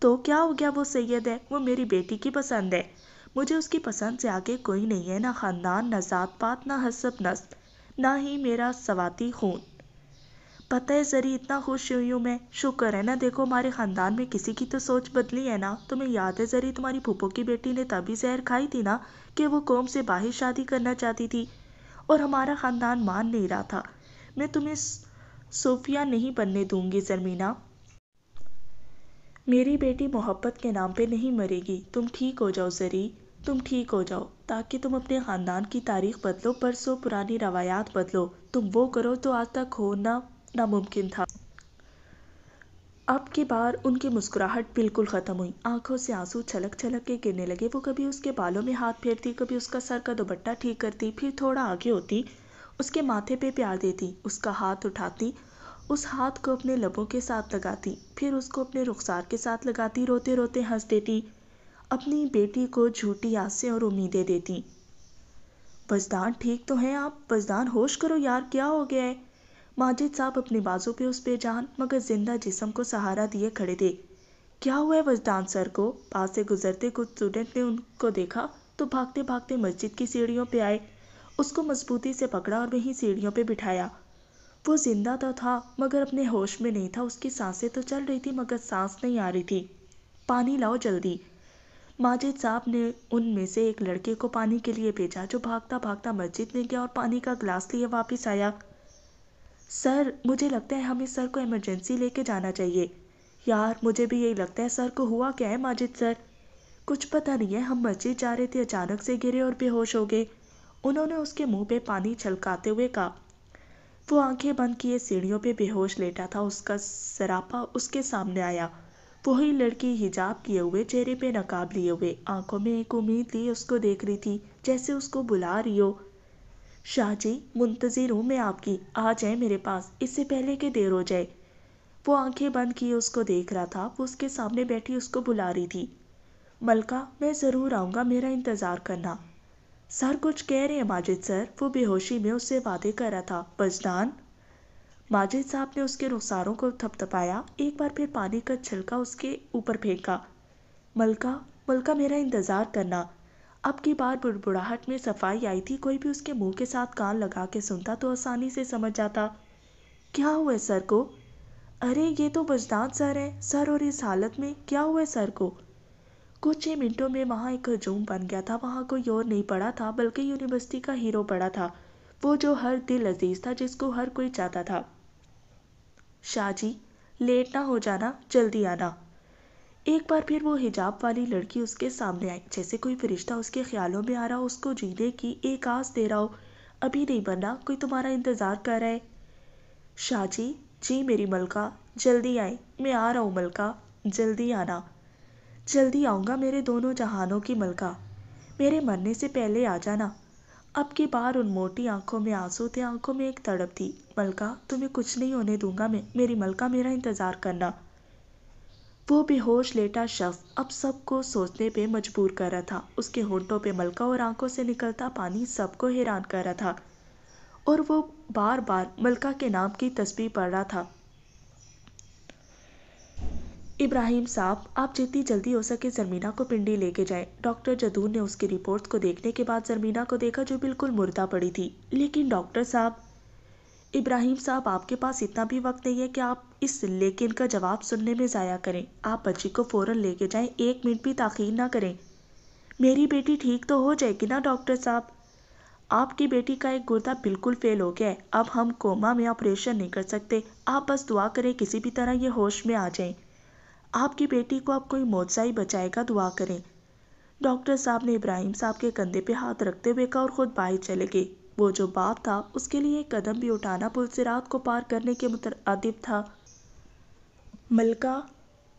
تو کیا ہو گیا، وہ سید ہے، وہ میری بیٹی کی پسند ہے، مجھے اس کی پسند سے آگے کوئی نہیں ہے، نہ خاندان، نہ ذات پات، نہ حسب نسب، نہ ہی میرا سواتی خون۔ پتہ ہے زری اتنا خوش ہوئی ہوں میں، شکر ہے نا، دیکھو ہمارے خاندان میں کسی کی تو سوچ بدلی ہے نا۔ تمہیں یاد ہے زری تمہاری پھوپھو کی بیٹی نے تبھی زہر کھائی تھی نا کہ وہ قوم سے باہر شادی کرنا چاہتی تھی، اور ہمارا خاندان مان نہیں رہا تھا۔ میں تمہیں صوفیہ نہیں بننے دوں گی زرمینا۔ میری بیٹی محبت کے نام پہ نہیں مرے گی۔ تم ٹھیک ہو جاؤ زری، تم ٹھیک ہو جاؤ تاکہ تم اپنے خاندان کی تاریخ بدلو، برسوں پرانی روایات بدلو۔ تم وہ کرو تو آج تک ہونا ناممکن تھا۔ اب کی بار ان کی مسکراہٹ بالکل ختم ہوئی، آنکھوں سے آنسو چھلک چھلک کے گرنے لگے۔ وہ کبھی اس کے بالوں میں ہاتھ پھیرتی، کبھی اس کا سر کا دوپٹہ ٹھیک کرتی، پھر تھوڑا آگے ہوتی، اس کے ماتھے پہ پیار دیتی، اس کا ہاتھ اٹھاتی، اس ہاتھ کو اپنے لبوں کے ساتھ لگاتی، پھر اس کو اپنے رخسار کے ساتھ لگاتی، روتے روتے ہنس دیتی، اپنی بیٹی کو جھوٹی آسیں اور امیدیں دیتی۔ وجدان ٹھیک تو ہیں آپ؟ وجدان ہوش کرو یار، کیا ہو گیا ہے؟ ماجد صاحب اپنے بازو پہ اس بے جان مگر زندہ جسم کو سہارا دیے کھڑے تھے۔ کیا ہوا ہے وجدان سر کو؟ پاس سے گزرتے کچھ اسٹوڈنٹ نے ان کو دیکھا تو بھاگتے بھاگتے مسجد کی سیڑھیوں پہ آئے، اس کو مضبوطی سے پکڑا اور وہیں سیڑھیوں پہ بٹھایا۔ وہ زندہ تو تھا مگر اپنے ہوش میں نہیں تھا، اس کی سانسیں تو چل رہی تھی مگر سانس نہیں آ رہی تھی۔ پانی لاؤ جلدی۔ ماجد صاحب نے ان میں سے ایک لڑکے کو پانی کے لیے بھیجا جو بھاگتا بھاگتا مسجد میں گیا اور پانی کا گلاس لیے واپس آیا۔ سر، مجھے لگتا ہے ہمیں سر کو ایمرجنسی لے کے جانا چاہیے۔ یار مجھے بھی یہی لگتا ہے، سر کو ہوا کیا ہے ماجد سر؟ کچھ پتہ نہیں ہے، ہم مسجد جا رہے تھے، اچانک سے گرے اور بے ہوش ہو گئے، انہوں نے اس کے منہ پہ پانی چھلکاتے ہوئے کہا۔ وہ آنکھیں بند کیے سیڑھیوں پہ بے ہوش لیٹا تھا، اس کا سراپا اس کے سامنے آیا، وہی لڑکی حجاب کیے ہوئے، چہرے پہ نقاب لیے ہوئے، آنکھوں میں ایک امید لیے اس کو دیکھ رہی تھی جیسے اس کو بلا رہی ہو۔ شاہ جی، منتظر ہوں میں آپ کی، آ جائیں میرے پاس اس سے پہلے کہ دیر ہو جائے۔ وہ آنکھیں بند کیے اس کو دیکھ رہا تھا، وہ اس کے سامنے بیٹھی اس کو بلا رہی تھی۔ ملکہ، میں ضرور آؤں گا، میرا انتظار کرنا۔ سر کچھ کہہ رہے ہیں ماجد سر؟ وہ بے ہوشی میں اس سے وعدے کر رہا تھا۔ وجدان؟ ماجد صاحب نے اس کے رخساروں کو تھپ تھپایا، ایک بار پھر پانی کا چھلکا اس کے اوپر پھینکا۔ ملکہ، ملکہ میرا انتظار کرنا۔ اب کی بار بڑبڑاہٹ میں صفائی آئی تھی، کوئی بھی اس کے منہ کے ساتھ کان لگا کے سنتا تو آسانی سے سمجھ جاتا۔ کیا ہوا ہے سر کو؟ ارے یہ تو وجدان سر ہے، سر اور اس حالت میں، کیا ہوا ہے سر کو؟ کچھ ہی منٹوں میں وہاں ایک ہجوم بن گیا تھا، وہاں کوئی اور نہیں پڑا تھا بلکہ یونیورسٹی کا ہیرو پڑا تھا، وہ جو ہر دل عزیز تھا، جس کو ہر کوئی چاہتا تھا۔ شاہ جی، لیٹ نہ ہو جانا، جلدی آنا۔ ایک بار پھر وہ حجاب والی لڑکی اس کے سامنے آئی، جیسے کوئی فرشتہ اس کے خیالوں میں آ رہا ہو، اس کو جینے کی ایک آس دے رہا ہو۔ ابھی نہیں بننا، کوئی تمہارا انتظار کر رہا ہے۔ شاہ جی، جی میری ملکہ، جلدی آئیں، میں آ رہا ہوں ملکہ، جلدی آنا۔ جلدی آؤں گا میرے دونوں جہانوں کی ملکہ، میرے مرنے سے پہلے آ جانا۔ اب کی بار ان موٹی آنکھوں میں آنسو تھے، آنکھوں میں ایک تڑپ تھی۔ ملکہ، تمہیں کچھ نہیں ہونے دوں گا میں، میری ملکہ، میرا انتظار کرنا۔ وہ بے ہوش لیٹا شخص اب سب کو سوچنے پہ مجبور کر رہا تھا، اس کے ہونٹوں پہ ملکہ اور آنکھوں سے نکلتا پانی سب کو حیران کر رہا تھا، اور وہ بار بار ملکہ کے نام کی تسبیح پڑھ رہا تھا۔ ابراہیم صاحب، آپ جتنی جلدی ہو سکے زرمینا کو پنڈی لے کے جائیں۔ ڈاکٹر جدون نے اس کی رپورٹس کو دیکھنے کے بعد زرمینا کو دیکھا جو بالکل مردہ پڑی تھی۔ لیکن ڈاکٹر صاحب… ابراہیم صاحب، آپ کے پاس اتنا بھی وقت نہیں ہے کہ آپ اس لیکن کا جواب سننے میں ضائع کریں۔ آپ بچی کو فوراً لے کے جائیں، ایک منٹ بھی تاخیر نہ کریں۔ میری بیٹی ٹھیک تو ہو جائے گی نا ڈاکٹر صاحب؟ آپ کی بیٹی کا ایک گردہ بالکل فیل ہو گیا ہے، اب ہم کوما میں آپریشن نہیں کر سکتے، آپ بس دعا کریں کسی بھی طرح یہ ہوش میں آ جائیں۔ آپ کی بیٹی کو اب کوئی معجزہ ہی بچائے گا، دعا کریں۔ ڈاکٹر صاحب نے ابراہیم صاحب کے کندھے پہ ہاتھ رکھتے ہوئے کہا اور خود باہر چلے گئے۔ وہ جو باپ تھا، اس کے لیے ایک قدم بھی اٹھانا پل صراط کو پار کرنے کے مترادف تھا۔ ملکہ…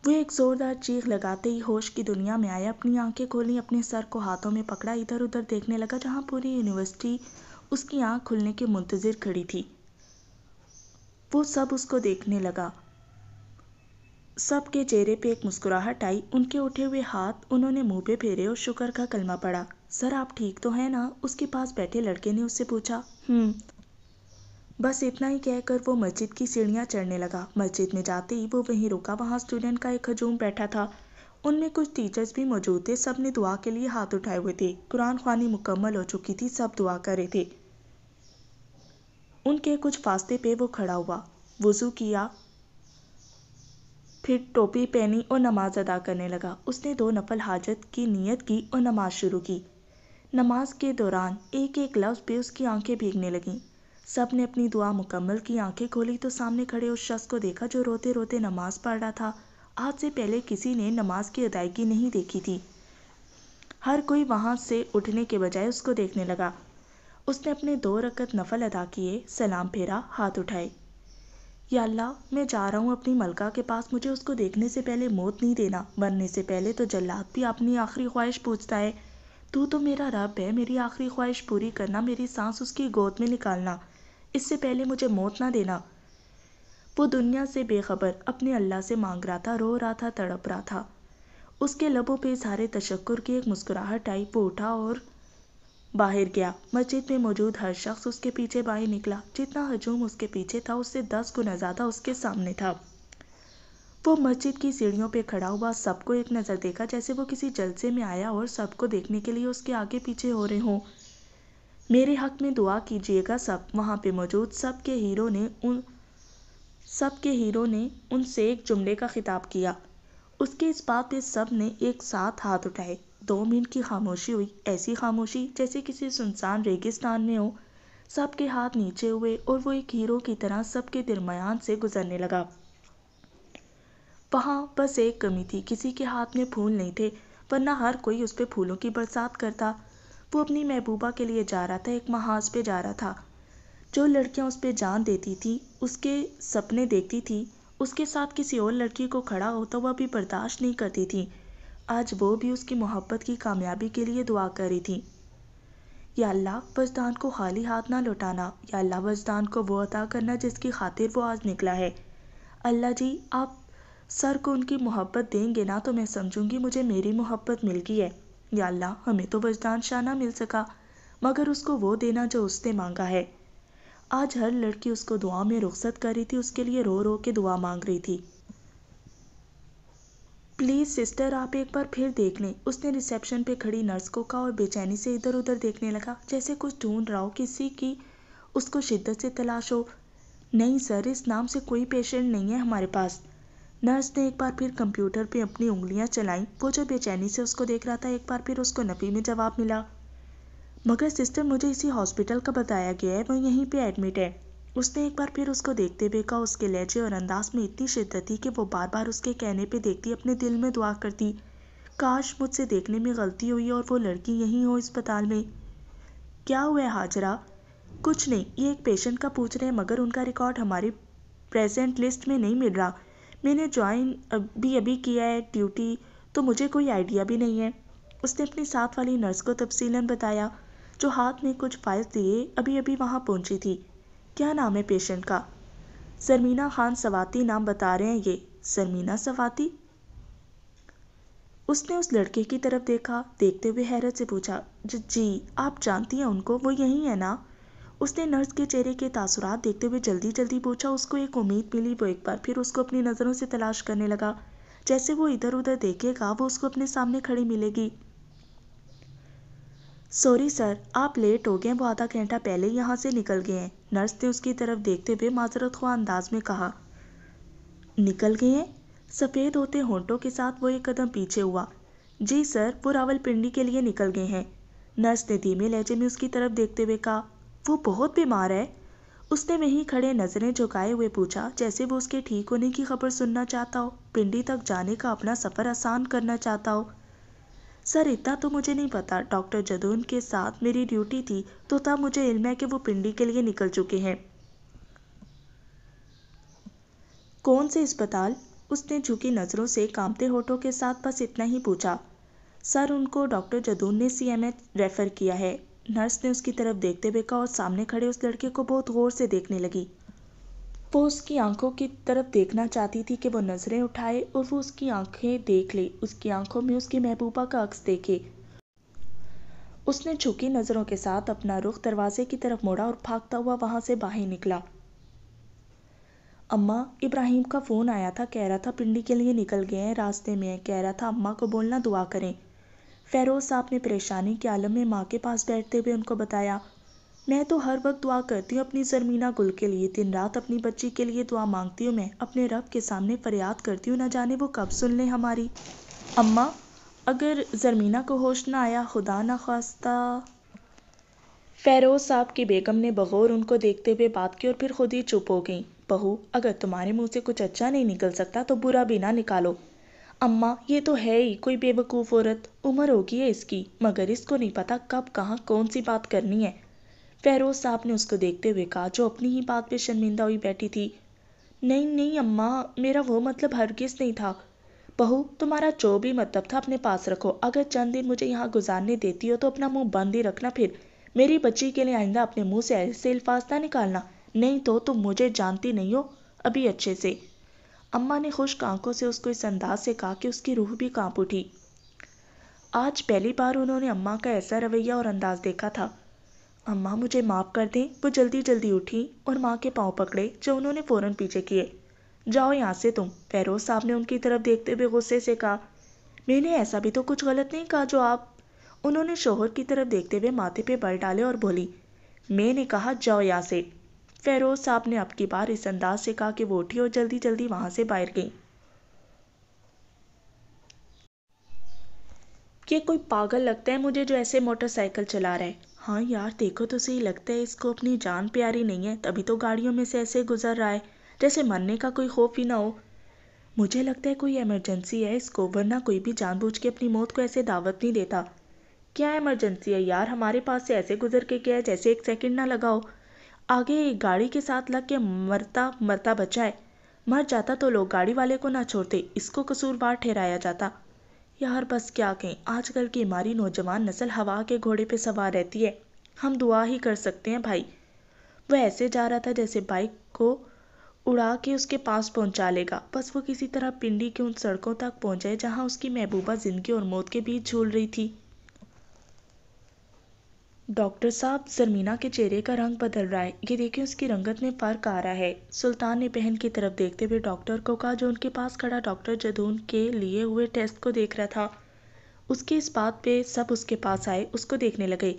وہ ایک زوردار چیخ لگاتے ہی ہوش کی دنیا میں آیا، اپنی آنکھیں کھولیں، اپنے سر کو ہاتھوں میں پکڑا، ادھر ادھر دیکھنے لگا جہاں پوری یونیورسٹی اس کی آنکھ کھلنے کے منتظر کھڑی تھی۔ وہ سب اس کو دیکھنے لگا، سب کے چہرے پہ ایک مسکراہٹ آئی، ان کے اٹھے ہوئے ہاتھ انہوں نے منہ پہ پھیرے اور شکر کا کلمہ پڑھا۔ سر آپ ٹھیک تو ہیں نا؟ اس کے پاس بیٹھے لڑکے نے اس سے پوچھا۔ بس اتنا ہی کہہ کر وہ مسجد کی سیڑھیاں چڑھنے لگا۔ مسجد میں جاتے ہی وہ وہیں رکا، وہاں اسٹوڈنٹ کا ایک ہجوم بیٹھا تھا، ان میں کچھ ٹیچرز بھی موجود تھے، سب نے دعا کے لیے ہاتھ اٹھائے ہوئے تھے، قرآن خوانی مکمل ہو چکی تھی، سب دعا کر رہے تھے۔ ان کے کچھ فاصلے پہ وہ کھڑا ہوا، وضو کیا، پھر ٹوپی پہنی اور نماز ادا کرنے لگا۔ اس نے 2 نفل حاجت کی نیت کی اور نماز شروع کی۔ نماز کے دوران ایک ایک لفظ پہ اس کی آنکھیں بھیگنے لگیں۔ سب نے اپنی دعا مکمل کی، آنکھیں کھولی تو سامنے کھڑے اس شخص کو دیکھا جو روتے روتے نماز پڑھ رہا تھا۔ آج سے پہلے کسی نے نماز کی ادائیگی نہیں دیکھی تھی۔ ہر کوئی وہاں سے اٹھنے کے بجائے اس کو دیکھنے لگا۔ اس نے اپنے 2 رکعت نفل ادا کیے، سلام پھیرا، ہاتھ اٹھائے۔ یا اللہ، میں جا رہا ہوں اپنی ملکہ کے پاس، مجھے اس کو دیکھنے سے پہلے موت نہیں دینا، مرنے سے پہلے تو جلاد بھی اپنی آخری خواہش پوچھتا ہے۔ تو میرا رب ہے، میری آخری خواہش پوری کرنا، میری سانس اس کی گود میں نکالنا، اس سے پہلے مجھے موت نہ دینا۔ وہ دنیا سے بے خبر اپنے اللہ سے مانگ رہا تھا، رو رہا تھا، تڑپ رہا تھا۔ اس کے لبوں پہ اظہار تشکر کی ایک مسکراہٹ آئی، وہ اٹھا اور باہر گیا۔ مسجد میں موجود ہر شخص اس کے پیچھے باہر نکلا۔ جتنا ہجوم اس کے پیچھے تھا اس سے 10 گنا زیادہ اس کے سامنے تھا۔ وہ مسجد کی سیڑھیوں پہ کھڑا ہوا، سب کو ایک نظر دیکھا جیسے وہ کسی جلسے میں آیا اور سب کو دیکھنے کے لیے اس کے آگے پیچھے ہو رہے ہوں۔ میرے حق میں دعا کیجیے گا سب۔ وہاں پہ موجود سب کے ہیرو نے ان سے ایک جملے کا خطاب کیا۔ اس کے اس بات پہ سب نے ایک ساتھ ہاتھ اٹھائے۔ 2 منٹ کی خاموشی ہوئی، ایسی خاموشی جیسے کسی سنسان ریگستان میں ہو۔ سب کے ہاتھ نیچے ہوئے اور وہ ایک ہیرو کی طرح سب کے درمیان سے گزرنے لگا۔ وہاں بس ایک کمی تھی، کسی کے ہاتھ میں پھول نہیں تھے، ورنہ ہر کوئی اس پہ پھولوں کی برسات کرتا۔ وہ اپنی محبوبہ کے لیے جا رہا تھا، ایک محاذ پہ جا رہا تھا۔ جو لڑکیاں اس پہ جان دیتی تھی، اس کے سپنے دیکھتی تھی، اس کے ساتھ کسی اور لڑکی کو کھڑا ہوتا ہوا بھی برداشت نہیں کرتی تھی، آج وہ بھی اس کی محبت کی کامیابی کے لیے دعا کر رہی تھی۔ یا اللہ، وجدان کو خالی ہاتھ نہ لوٹانا، یا اللہ وجدان کو وہ عطا کرنا جس کی خاطر وہ آج نکلا ہے۔ اللہ جی، آپ سر کو ان کی محبت دیں گے نا تو میں سمجھوں گی مجھے میری محبت مل گئی ہے۔ یا اللہ، ہمیں تو وجدان شاہ نہ مل سکا، مگر اس کو وہ دینا جو اس نے مانگا ہے۔ آج ہر لڑکی اس کو دعا میں رخصت کر رہی تھی، اس کے لیے رو رو کے دعا مانگ رہی تھی۔ پلیز سسٹر، آپ ایک بار پھر دیکھ لیں، اس نے ریسیپشن پہ کھڑی نرس کو کہا اور بے چینی سے ادھر ادھر دیکھنے لگا جیسے کچھ ڈھونڈ رہا ہو، کسی کی اس کو شدت سے تلاش ہو۔ نہیں سر، اس نام سے کوئی پیشنٹ نہیں ہے ہمارے پاس۔ نرس نے ایک بار پھر کمپیوٹر پہ اپنی انگلیاں چلائیں، وہ جو بے چینی سے اس کو دیکھ رہا تھا، ایک بار پھر اس کو نفی میں جواب ملا۔ مگر سسٹر، مجھے اسی ہاسپٹل کا بتایا گیا ہے، وہ یہیں پہ ایڈمٹ ہے۔ اس نے ایک بار پھر اس کو دیکھتے ہوئے کہا۔ اس کے لہجے اور انداز میں اتنی شدت تھی کہ وہ بار بار اس کے کہنے پہ دیکھتی، اپنے دل میں دعا کرتی، کاش مجھ سے دیکھنے میں غلطی ہوئی اور وہ لڑکی یہیں ہو اسپتال میں۔ کیا ہوا ہے حاجرہ؟ کچھ نہیں، یہ ایک پیشنٹ کا پوچھ رہے ہیں، مگر ان کا ریکارڈ ہماری پریزنٹ لسٹ میں نہیں مل رہا۔ میں نے جوائن ابھی کیا ہے ڈیوٹی، تو مجھے کوئی آئیڈیا بھی نہیں ہے۔ اس نے اپنی ساتھ والی نرس کو تفصیلاً بتایا، جو ہاتھ میں کچھ فائلز لیے ابھی وہاں پہنچی تھی۔ کیا نام ہے پیشنٹ کا؟ سرمینہ خان سواتی نام بتا رہے ہیں یہ۔ سرمینہ سواتی؟ اس نے اس لڑکے کی طرف دیکھا، دیکھتے ہوئے حیرت سے پوچھا، جی آپ جانتی ہیں ان کو، وہ یہی ہے نا؟ اس نے نرس کے چہرے کے تاثرات دیکھتے ہوئے جلدی جلدی پوچھا۔ اس کو ایک امید ملی، وہ ایک بار پھر اس کو اپنی نظروں سے تلاش کرنے لگا، جیسے وہ ادھر ادھر دیکھے گا وہ اس کو اپنے سامنے کھڑی ملے گی۔ سوری سر، آپ لیٹ ہو گئے، وہ آدھا گھنٹہ پہلے یہاں سے نکل گئے ہیں، نرس نے اس کی طرف دیکھتے ہوئے معذرت خواہ انداز میں کہا۔ نکل گئے ہیں؟ سفید ہوتے ہونٹوں کے ساتھ وہ ایک قدم پیچھے ہوا۔ جی سر، وہ راول پنڈی کے لیے نکل گئے ہیں، نرس نے دھیمے لہجے میں اس کی طرف دیکھتے ہوئے کہا۔ وہ بہت بیمار ہے؟ اس نے وہیں کھڑے نظریں جھکائے ہوئے پوچھا، جیسے وہ اس کے ٹھیک ہونے کی خبر سننا چاہتا ہو، پنڈی تک جانے کا اپنا سفر آسان کرنا چاہتا ہو۔ سر اتنا تو مجھے نہیں پتا، ڈاکٹر جدون کے ساتھ میری ڈیوٹی تھی تو تب مجھے علم ہے کہ وہ پنڈی کے لیے نکل چکے ہیں۔ کون سے اسپتال؟ اس نے جھکی نظروں سے کانپتے ہونٹوں کے ساتھ بس اتنا ہی پوچھا۔ سر ان کو ڈاکٹر جدون نے CMH ریفر کیا ہے، نرس نے اس کی طرف دیکھتے ہوئے کہا اور سامنے کھڑے اس لڑکے کو بہت غور سے دیکھنے لگی۔ وہ اس کی آنکھوں کی طرف دیکھنا چاہتی تھی کہ وہ نظریں اٹھائے اور وہ اس کی آنکھیں دیکھ لے، اس کی آنکھوں میں اس کی محبوبہ کا عکس دیکھے۔ اس نے جھکی نظروں کے ساتھ اپنا رخ دروازے کی طرف موڑا اور بھاگتا ہوا وہاں سے باہر نکلا۔ اماں، ابراہیم کا فون آیا تھا، کہہ رہا تھا پنڈی کے لیے نکل گئے ہیں، راستے میں ہیں، کہہ رہا تھا اماں کو بولنا دعا کریں۔ فیروز صاحب نے پریشانی کے عالم میں ماں کے پاس بیٹھتے ہوئے ان کو بتایا، میں تو ہر وقت دعا کرتی ہوں اپنی سرمینہ گل کے لیے، دن رات اپنی بچی کے لیے دعا مانگتی ہوں، میں اپنے رب کے سامنے فریاد کرتی ہوں، نہ جانے وہ کب سن لیں ہماری۔ اماں، اگر زرمینہ کو ہوش نہ آیا، خدا نہ خواستہ۔ فیروز صاحب کی بیگم نے بغور ان کو دیکھتے ہوئے بات کی اور پھر خود ہی چپ ہو گئیں۔ بہو، اگر تمہارے منہ سے کچھ اچھا نہیں نکل سکتا تو برا بھی نہ نکالو۔ اماں، یہ تو ہے ہی کوئی بے وقوف عورت، عمر ہوگی ہے اس کی، مگر اس کو نہیں پتا کب کہاں کون سی بات کرنی ہے۔ فیروز صاحب نے اس کو دیکھتے ہوئے کہا، جو اپنی ہی بات پہ شرمندہ ہوئی بیٹھی تھی۔ نہیں نہیں اماں، میرا وہ مطلب ہرگز نہیں تھا۔ بہو، تمہارا جو بھی مطلب تھا اپنے پاس رکھو۔ اگر چند دن مجھے یہاں گزارنے دیتی ہو تو اپنا منہ بند ہی رکھنا، پھر میری بچی کے لیے آئندہ اپنے منہ سے ایسے الفاظ نہ نکالنا، نہیں تو تم مجھے جانتی نہیں ہو ابھی اچھے سے۔ اماں نے خشک آنکھوں سے اس کو اس انداز سے کہا کہ اس کی روح بھی کانپ اٹھی۔ آج پہلی بار انہوں نے اماں کا ایسا رویہ اور انداز دیکھا تھا۔ اماں، مجھے معاف کر دیں۔ وہ جلدی جلدی اٹھی اور ماں کے پاؤں پکڑے، جو انہوں نے فوراً پیچھے کیے۔ جاؤ یہاں سے تم، فیروز صاحب نے ان کی طرف دیکھتے ہوئے غصے سے کہا۔ میں نے ایسا بھی تو کچھ غلط نہیں کہا جو آپ… انہوں نے شوہر کی طرف دیکھتے ہوئے ماتھے پہ بل ڈالے اور بولی، میں نے کہا جاؤ یہاں سے۔ فیروز صاحب نے اب کی بار اس انداز سے کہا کہ وہ اٹھی اور جلدی جلدی وہاں سے باہر گئی۔ یہ کوئی پاگل لگتا ہے مجھے جو ایسے موٹر سائیکل چلا رہا ہے۔ ہاں یار، دیکھو تو صحیح، لگتا ہے اس کو اپنی جان پیاری نہیں ہے، تبھی تو گاڑیوں میں سے ایسے گزر رہا ہے جیسے مرنے کا کوئی خوف ہی نہ ہو۔ مجھے لگتا ہے کوئی ایمرجنسی ہے اس کو، ورنہ کوئی بھی جان بوجھ کے اپنی موت کو ایسے دعوت نہیں دیتا۔ کیا ایمرجنسی ہے یار، ہمارے پاس سے ایسے گزر کے گیا ہے جیسے ایک سیکنڈ نہ لگا ہو۔ آگے ایک گاڑی کے ساتھ لگ کے مرتا مرتا بچا ہے، مر جاتا تو لوگ گاڑی والے کو نہ چھوڑتے، اس کو قصوروار ٹھہرایا جاتا۔ یار بس کیا کہیں، آج کل کی ہماری نوجوان نسل ہوا کے گھوڑے پہ سوار رہتی ہے، ہم دعا ہی کر سکتے ہیں بھائی۔ وہ ایسے جا رہا تھا جیسے بائک کو اڑا کے اس کے پاس پہنچا لے گا، بس وہ کسی طرح پنڈی کے ان سڑکوں تک پہنچے جہاں اس کی محبوبہ زندگی اور موت کے بیچ جھول رہی تھی۔ ڈاکٹر صاحب، زرمینہ کے چہرے کا رنگ بدل رہا ہے، یہ دیکھیں اس کی رنگت میں فرق آ رہا ہے۔ سلطان نے بہن کی طرف دیکھتے ہوئے ڈاکٹر کو کہا، جو ان کے پاس کھڑا ڈاکٹر جدون کے لیے ہوئے ٹیسٹ کو دیکھ رہا تھا۔ اس کی اس بات پہ سب اس کے پاس آئے، اس کو دیکھنے لگے۔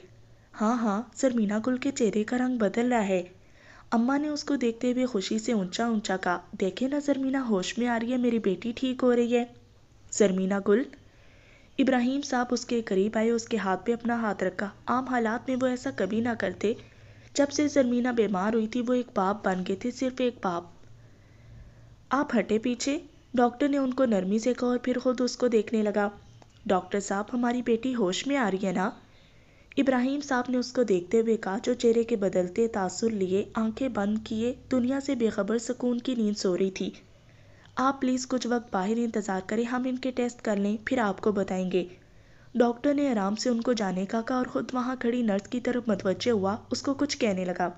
ہاں ہاں، زرمینہ گل کے چہرے کا رنگ بدل رہا ہے۔ اماں نے اس کو دیکھتے ہوئے خوشی سے اونچا اونچا کہا، دیکھیں نا زرمینہ ہوش میں آ رہی ہے، میری بیٹی ٹھیک ہو رہی ہے۔ زرمینہ گل۔ ابراہیم صاحب اس کے قریب آئے، اس کے ہاتھ پہ اپنا ہاتھ رکھا۔ عام حالات میں وہ ایسا کبھی نہ کرتے، جب سے زرمینہ بیمار ہوئی تھی وہ ایک باپ بن گئے تھے، صرف ایک باپ۔ آپ ہٹے پیچھے، ڈاکٹر نے ان کو نرمی سے کہا اور پھر خود اس کو دیکھنے لگا۔ ڈاکٹر صاحب، ہماری بیٹی ہوش میں آ رہی ہے نا؟ ابراہیم صاحب نے اس کو دیکھتے ہوئے کہا، جو چہرے کے بدلتے تاثر لیے آنکھیں بند کیے دنیا سے بے خبر سکون کی نیند سو رہی تھی۔ آپ پلیز کچھ وقت باہر انتظار کریں، ہم ان کے ٹیسٹ کر لیں پھر آپ کو بتائیں گے۔ ڈاکٹر نے آرام سے ان کو جانے کا کہا اور خود وہاں کھڑی نرس کی طرف متوجہ ہوا، اس کو کچھ کہنے لگا۔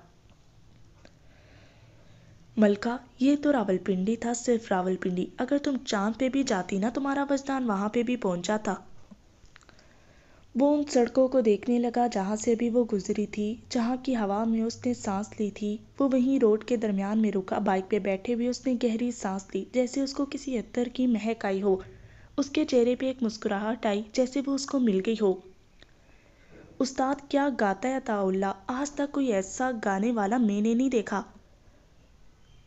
ملکہ، یہ تو راولپنڈی تھا، صرف راولپنڈی، اگر تم چاند پہ بھی جاتی نا تمہارا وجدان وہاں پہ بھی پہنچ جاتا۔ وہ ان سڑکوں کو دیکھنے لگا جہاں سے ابھی وہ گزری تھی، جہاں کی ہوا میں اس نے سانس لی تھی۔ وہ وہیں روڈ کے درمیان میں رکا، بائک پہ بیٹھے ہوئے اس نے گہری سانس لی، جیسے اس کو کسی عطر کی مہک آئی ہو۔ اس کے چہرے پہ ایک مسکراہٹ آئی، جیسے وہ اس کو مل گئی ہو۔ استاد کیا گاتا ہے عطا اللہ، آج تک کوئی ایسا گانے والا میں نے نہیں دیکھا۔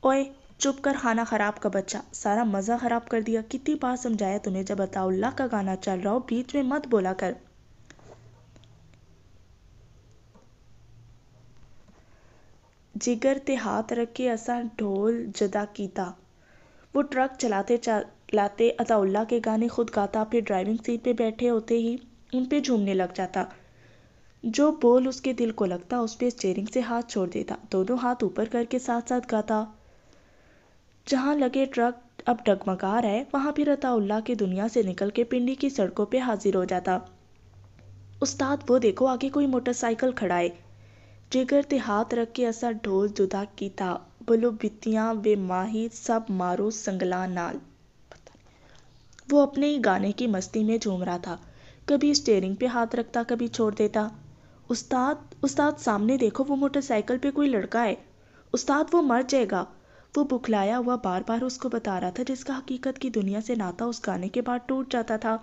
اوئے چپ کر، خانہ خراب کا بچہ، سارا مزہ خراب کر دیا۔ کتنی بار سمجھایا تمہیں، جب عطا اللہ کا گانا چل رہا ہو بیچ میں مت بولا کر۔ جگر تے ہاتھ رکھ کے اساں ڈھول جدا کیتا۔ وہ ٹرک چلاتے چلاتے عطا اللہ کے گانے خود گاتا، پھر ڈرائیونگ سیٹ پہ بیٹھے ہوتے ہی ان پہ جھومنے لگ جاتا۔ جو بول اس کے دل کو لگتا اس پہ اسٹیئرنگ سے ہاتھ چھوڑ دیتا، دونوں ہاتھ اوپر کر کے ساتھ ساتھ گاتا۔ جہاں لگے ٹرک اب ڈگمگا رہا ہے، وہاں پھر عطا اللہ کی دنیا سے نکل کے پنڈی کی سڑکوں پہ حاضر ہو جاتا۔ استاد وہ دیکھو، آگے کوئی موٹر سائیکل کھڑا ہے۔ جگر تے ہاتھ رکھ کے اسا ڈھول جدا کیتا، بولو بتیاں وے ماہی سب مارو سنگلاں نال۔ وہ اپنے ہی گانے کی مستی میں جھوم رہا تھا، کبھی اسٹیئرنگ پہ ہاتھ رکھتا، کبھی چھوڑ دیتا۔ استاد سامنے دیکھو، وہ موٹر سائیکل پہ کوئی لڑکا ہے۔ استاد وہ مر جائے گا۔ وہ بکھلایا ہوا بار بار اس کو بتا رہا تھا، جس کا حقیقت کی دنیا سے ناتا اس گانے کے بعد ٹوٹ جاتا تھا۔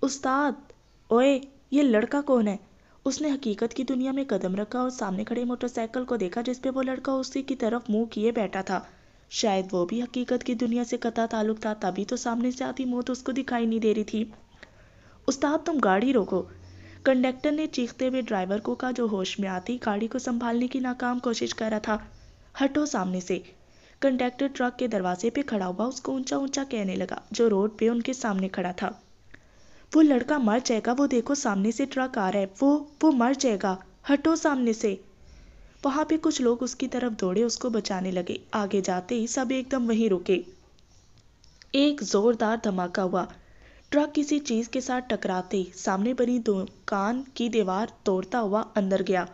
استاد، اوئے یہ لڑکا کون ہے؟ اس نے حقیقت کی دنیا میں قدم رکھا اور سامنے کھڑے موٹر سائیکل کو دیکھا جس پہ وہ لڑکا اسی کی طرف منہ کیے بیٹھا تھا۔ شاید وہ بھی حقیقت کی دنیا سے قطع تعلق تھا، تبھی تو سامنے سے آتی موت اس کو دکھائی نہیں دے رہی تھی۔ استاد تم گاڑی روکو، کنڈکٹر نے چیختے ہوئے ڈرائیور کو کہا جو ہوش میں آتی گاڑی کو سنبھالنے کی ناکام کوشش کر رہا تھا۔ ہٹو سامنے سے۔ کنڈکٹر ٹرک کے دروازے پہ کھڑا ہوا اس کو اونچا اونچا کہنے لگا جو روڈ پہ ان کے سامنے کھڑا تھا۔ وہ لڑکا مر جائے گا، وہ دیکھو سامنے سے ٹرک آ رہا ہے، وہ مر جائے گا، ہٹو سامنے سے۔ وہاں پہ کچھ لوگ اس کی طرف دوڑے، اس کو بچانے لگے۔ آگے جاتے ہی سب ایک دم وہیں رکے۔ ایک زوردار دھماکہ ہوا۔ ٹرک کسی چیز کے ساتھ ٹکراتے ہی سامنے بنی دکان کی دیوار توڑتا ہوا اندر گیا۔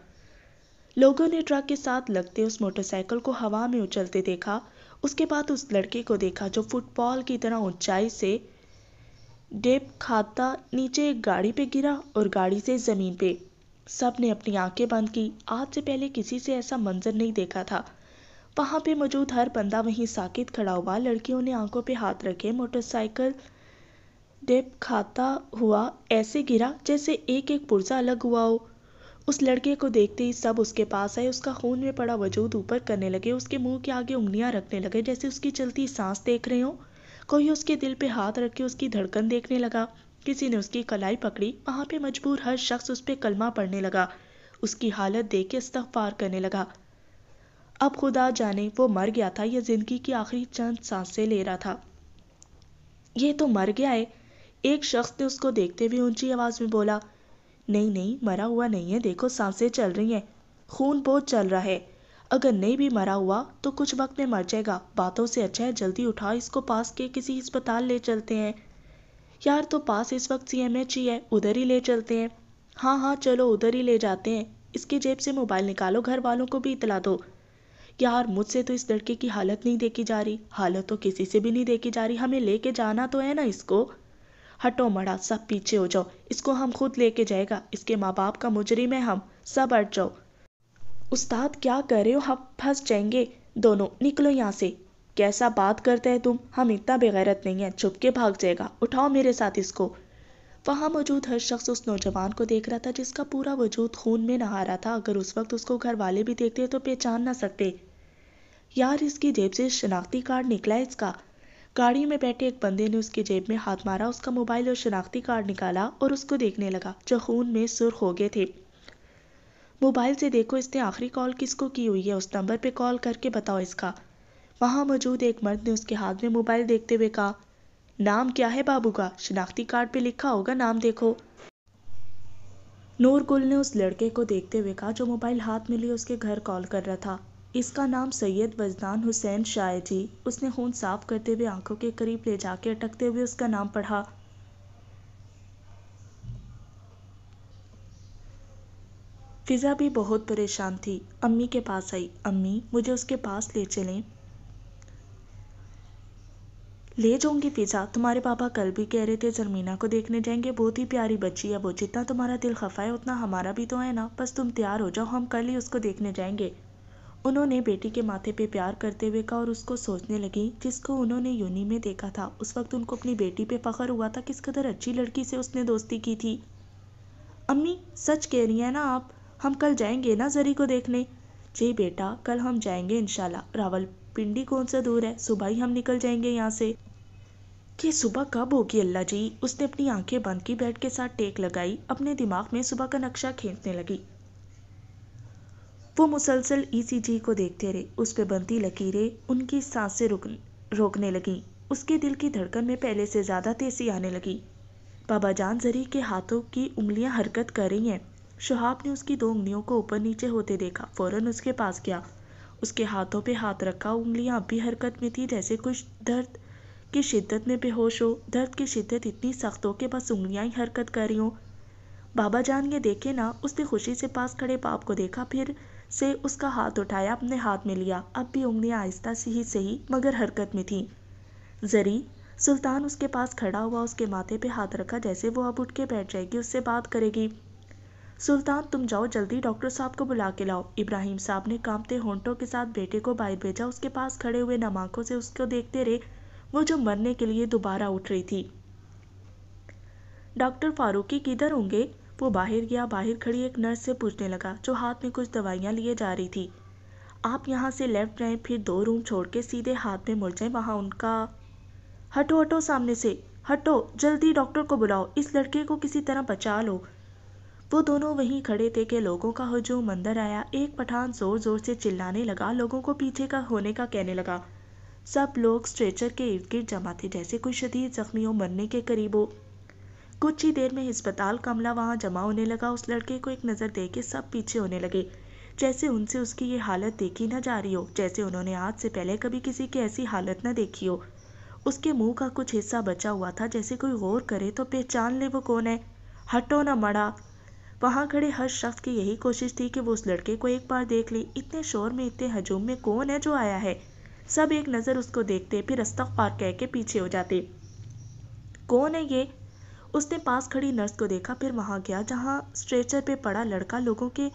لوگوں نے ٹرک کے ساتھ لگتے اس موٹر سائیکل کو ہوا میں اچھلتے دیکھا۔ اس کے بعد اس لڑکے کو دیکھا جو فٹ بال کی طرح اونچائی سے ڈیب کھاتا نیچے ایک گاڑی پہ گرا اور گاڑی سے زمین پہ۔ سب نے اپنی آنکھیں بند کی۔ آج سے پہلے کسی سے ایسا منظر نہیں دیکھا تھا۔ وہاں پہ موجود ہر بندہ وہیں ساکت کھڑا ہوا۔ لڑکیوں نے آنکھوں پہ ہاتھ رکھے۔ موٹر سائیکل ڈیب کھاتا ہوا ایسے گرا جیسے ایک ایک پرزہ الگ ہوا ہو۔ اس لڑکے کو دیکھتے ہی سب اس کے پاس آئے۔ اس کا خون میں پڑا وجود اوپر کرنے لگے، اس کے منہ کے آگے انگلیاں رکھنے لگے جیسے اس کی چلتی سانس دیکھ رہے ہوں۔ کوئی اس کے دل پہ ہاتھ رکھ کے اس کی دھڑکن دیکھنے لگا۔ کسی نے اس کی کلائی پکڑی۔ وہاں پہ مجبور ہر شخص اس پہ کلمہ پڑھنے لگا۔ اس کی حالت دیکھ کے استغفار کرنے لگا۔ اب خدا جانے وہ مر گیا تھا یا زندگی کی آخری چند سانسیں لے رہا تھا۔ یہ تو مر گیا ہے، ایک شخص نے اس کو دیکھتے ہوئے اونچی آواز میں بولا۔ نہیں نہیں، مرا ہوا نہیں ہے، دیکھو سانسیں چل رہی ہیں، خون بہت چل رہا ہے۔ اگر نہیں بھی مرا ہوا تو کچھ وقت میں مر جائے گا، باتوں سے اچھا ہے جلدی اٹھا، اس کو پاس کے کسی ہسپتال لے چلتے ہیں۔ یار تو پاس اس وقت CMH ہی ہے، ادھر ہی لے چلتے ہیں۔ ہاں ہاں چلو ادھر ہی لے جاتے ہیں۔ اس کی جیب سے موبائل نکالو، گھر والوں کو بھی اطلاع دو۔ یار مجھ سے تو اس لڑکے کی حالت نہیں دیکھی جا رہی، حالت تو کسی سے بھی نہیں دیکھی جا رہی، ہمیں لے کے جانا تو ہے نا اس کو۔ ہٹو مڑا، سب پیچھے ہو جاؤ، اس کو ہم خود لے کے جائے گا، اس کے ماں باپ کا مجرم ہے ہم، سب ہٹ جاؤ۔ استاد کیا کر رہے ہو، ہم پھنس جائیں گے دونوں، نکلو یہاں سے۔ کیسا بات کرتے ہیں تم، ہم اتنا بےغیرت نہیں ہیں، چھپ کے بھاگ جائے گا، اٹھاؤ میرے ساتھ اس کو۔ وہاں موجود ہر شخص اس نوجوان کو دیکھ رہا تھا جس کا پورا وجود خون میں نہا رہا تھا۔ اگر اس وقت اس کو گھر والے بھی دیکھتے تو پہچان نہ سکتے۔ یار اس کی جیب سے شناختی کارڈ نکلا ہے اس کا۔ گاڑی میں بیٹھے ایک بندے نے اس کی جیب میں ہاتھ مارا، اس کا موبائل اور شناختی کارڈ نکالا اور اس کو دیکھنے لگا جو خون میں سرخ ہو گئے تھے۔ موبائل سے دیکھو اس نے آخری کال کس کو کی ہوئی ہے، اس نمبر پہ کال کر کے بتاؤ اس کا۔ وہاں موجود ایک مرد نے اس کے ہاتھ میں موبائل دیکھتے ہوئے کہا، نام کیا ہے بابو کا، شناختی کارڈ پہ لکھا ہوگا نام دیکھو۔ نور گل نے اس لڑکے کو دیکھتے ہوئے کہا جو موبائل ہاتھ میں لیے اس کے گھر کال کر رہا تھا، اس کا نام سید وجدان حسین شاہ ہے جی۔ اس نے خون صاف کرتے ہوئے آنکھوں کے قریب لے جا کے اٹکتے ہوئے اس کا نام پڑھا۔ فضا بھی بہت پریشان تھی، امی کے پاس آئی۔ امی مجھے اس کے پاس لے چلیں۔ لے جاؤں گی فضا، تمہارے پاپا کل بھی کہہ رہے تھے زرمینا کو دیکھنے جائیں گے، بہت ہی پیاری بچی ہے وہ، جتنا تمہارا دل خفا ہے اتنا ہمارا بھی تو ہے نا، بس تم تیار ہو جاؤ، ہم کل ہی اس کو دیکھنے جائیں گے۔ انہوں نے بیٹی کے ماتھے پہ پیار کرتے ہوئے کہا اور اس کو سوچنے لگی جس کو انہوں نے یونی میں دیکھا تھا۔ اس وقت ان کو اپنی بیٹی پہ فخر ہوا تھا، کس قدر اچھی لڑکی سے اس نے دوستی کی تھی۔ امی سچ کہہ رہی ہیں نا آپ، ہم کل جائیں گے نا زری کو دیکھنے؟ جی بیٹا کل ہم جائیں گے انشاءاللہ، راول پنڈی کون سا دور ہے، صبح ہی ہم نکل جائیں گے یہاں سے۔ کہ صبح کب ہوگی اللہ جی؟ اس نے اپنی آنکھیں بند کی، بیڈ کے ساتھ ٹیک لگائی، اپنے دماغ میں صبح کا نقشہ کھینچنے لگی۔ وہ مسلسل ECG کو دیکھتے رہے، اس پہ بنتی لکیریں ان کی سانسیں روکنے لگیں، اس کے دل کی دھڑکن میں پہلے سے زیادہ تیزی آنے لگی۔ بابا جان زری کے ہاتھوں کی انگلیاں حرکت کر رہی ہیں۔ شہاب نے اس کی 2 انگلیوں کو اوپر نیچے ہوتے دیکھا، فوراً اس کے پاس گیا، اس کے ہاتھوں پہ ہاتھ رکھا، انگلیاں اب بھی حرکت میں تھی جیسے کچھ درد کی شدت میں بے ہوش ہو، درد کی شدت اتنی سخت ہو کہ بس انگلیاں ہی حرکت کر رہی ہوں۔ بابا جان یہ دیکھے نا، اس نے خوشی سے پاس کھڑے باپ کو دیکھا، پھر سے اس کا ہاتھ اٹھایا، اپنے ہاتھ میں لیا، اب بھی انگلیاں آہستہ سی ہی صحیح مگر حرکت میں تھیں۔ زری سلطان اس کے پاس کھڑا ہوا، اس کے ماتھے پہ ہاتھ رکھا جیسے وہ اب اٹھ کے بیٹھ جائے گی، اس سے بات کرے گی۔ سلطان تم جاؤ جلدی ڈاکٹر صاحب کو بلا کے لاؤ۔ ابراہیم صاحب نے کانپتے ہونٹوں کے ساتھ بیٹے کو باہر بھیجا، اس کے پاس کھڑے ہوئے نم آنکھوں سے اس کو دیکھتے رہے، وہ جو مرنے کے لیے دوبارہ اٹھ رہی تھی۔ ڈاکٹر فاروقی کدھر ہوں گے؟ وہ باہر گیا، باہر کھڑی ایک نرس سے پوچھنے لگا جو ہاتھ میں کچھ دوائیاں لیے جا رہی تھی۔ آپ یہاں سے لیفٹ جائیں، پھر 2 روم چھوڑ کے سیدھے ہاتھ میں مڑ جائیں، وہاں ان کا۔ ہٹو ہٹو سامنے سے، ہٹو، جلدی ڈاکٹر کو بلاؤ، اس لڑکے کو کسی طرح بچا لو۔ وہ دونوں وہیں کھڑے تھے کہ لوگوں کا ہجوم اندر آیا۔ ایک پٹھان زور زور سے چلانے لگا، لوگوں کو پیچھے کا ہونے کا کہنے لگا۔ سب لوگ اسٹریچر کے ارد گرد جمع تھے، جیسے کوئی شدید زخمی ہو، مرنے کے قریب ہو۔ کچھ ہی دیر میں ہسپتال کا عملہ وہاں جمع ہونے لگا۔ اس لڑکے کو ایک نظر دے کے سب پیچھے ہونے لگے، جیسے ان سے اس کی یہ حالت دیکھی نہ جا رہی ہو، جیسے انہوں نے آج سے پہلے کبھی کسی کی ایسی حالت نہ دیکھی ہو۔ اس کے منہ کا کچھ حصہ بچا ہوا تھا، جیسے کوئی غور کرے تو پہچان لے وہ کون ہے۔ ہٹو نہ مڑا۔ وہاں کھڑے ہر شخص کی یہی کوشش تھی کہ وہ اس لڑکے کو ایک بار دیکھ لے۔ اتنے شور میں، اتنے ہجوم میں کون ہے جو آیا ہے؟ سب ایک نظر اس کو دیکھتے، پھر استغفار کہہ کے پیچھے ہو جاتے۔ کون ہے یہ؟ اس نے پاس کھڑی نرس کو دیکھا، پھر وہاں گیا جہاں اسٹریچر پہ پڑا لڑکا لوگوں کے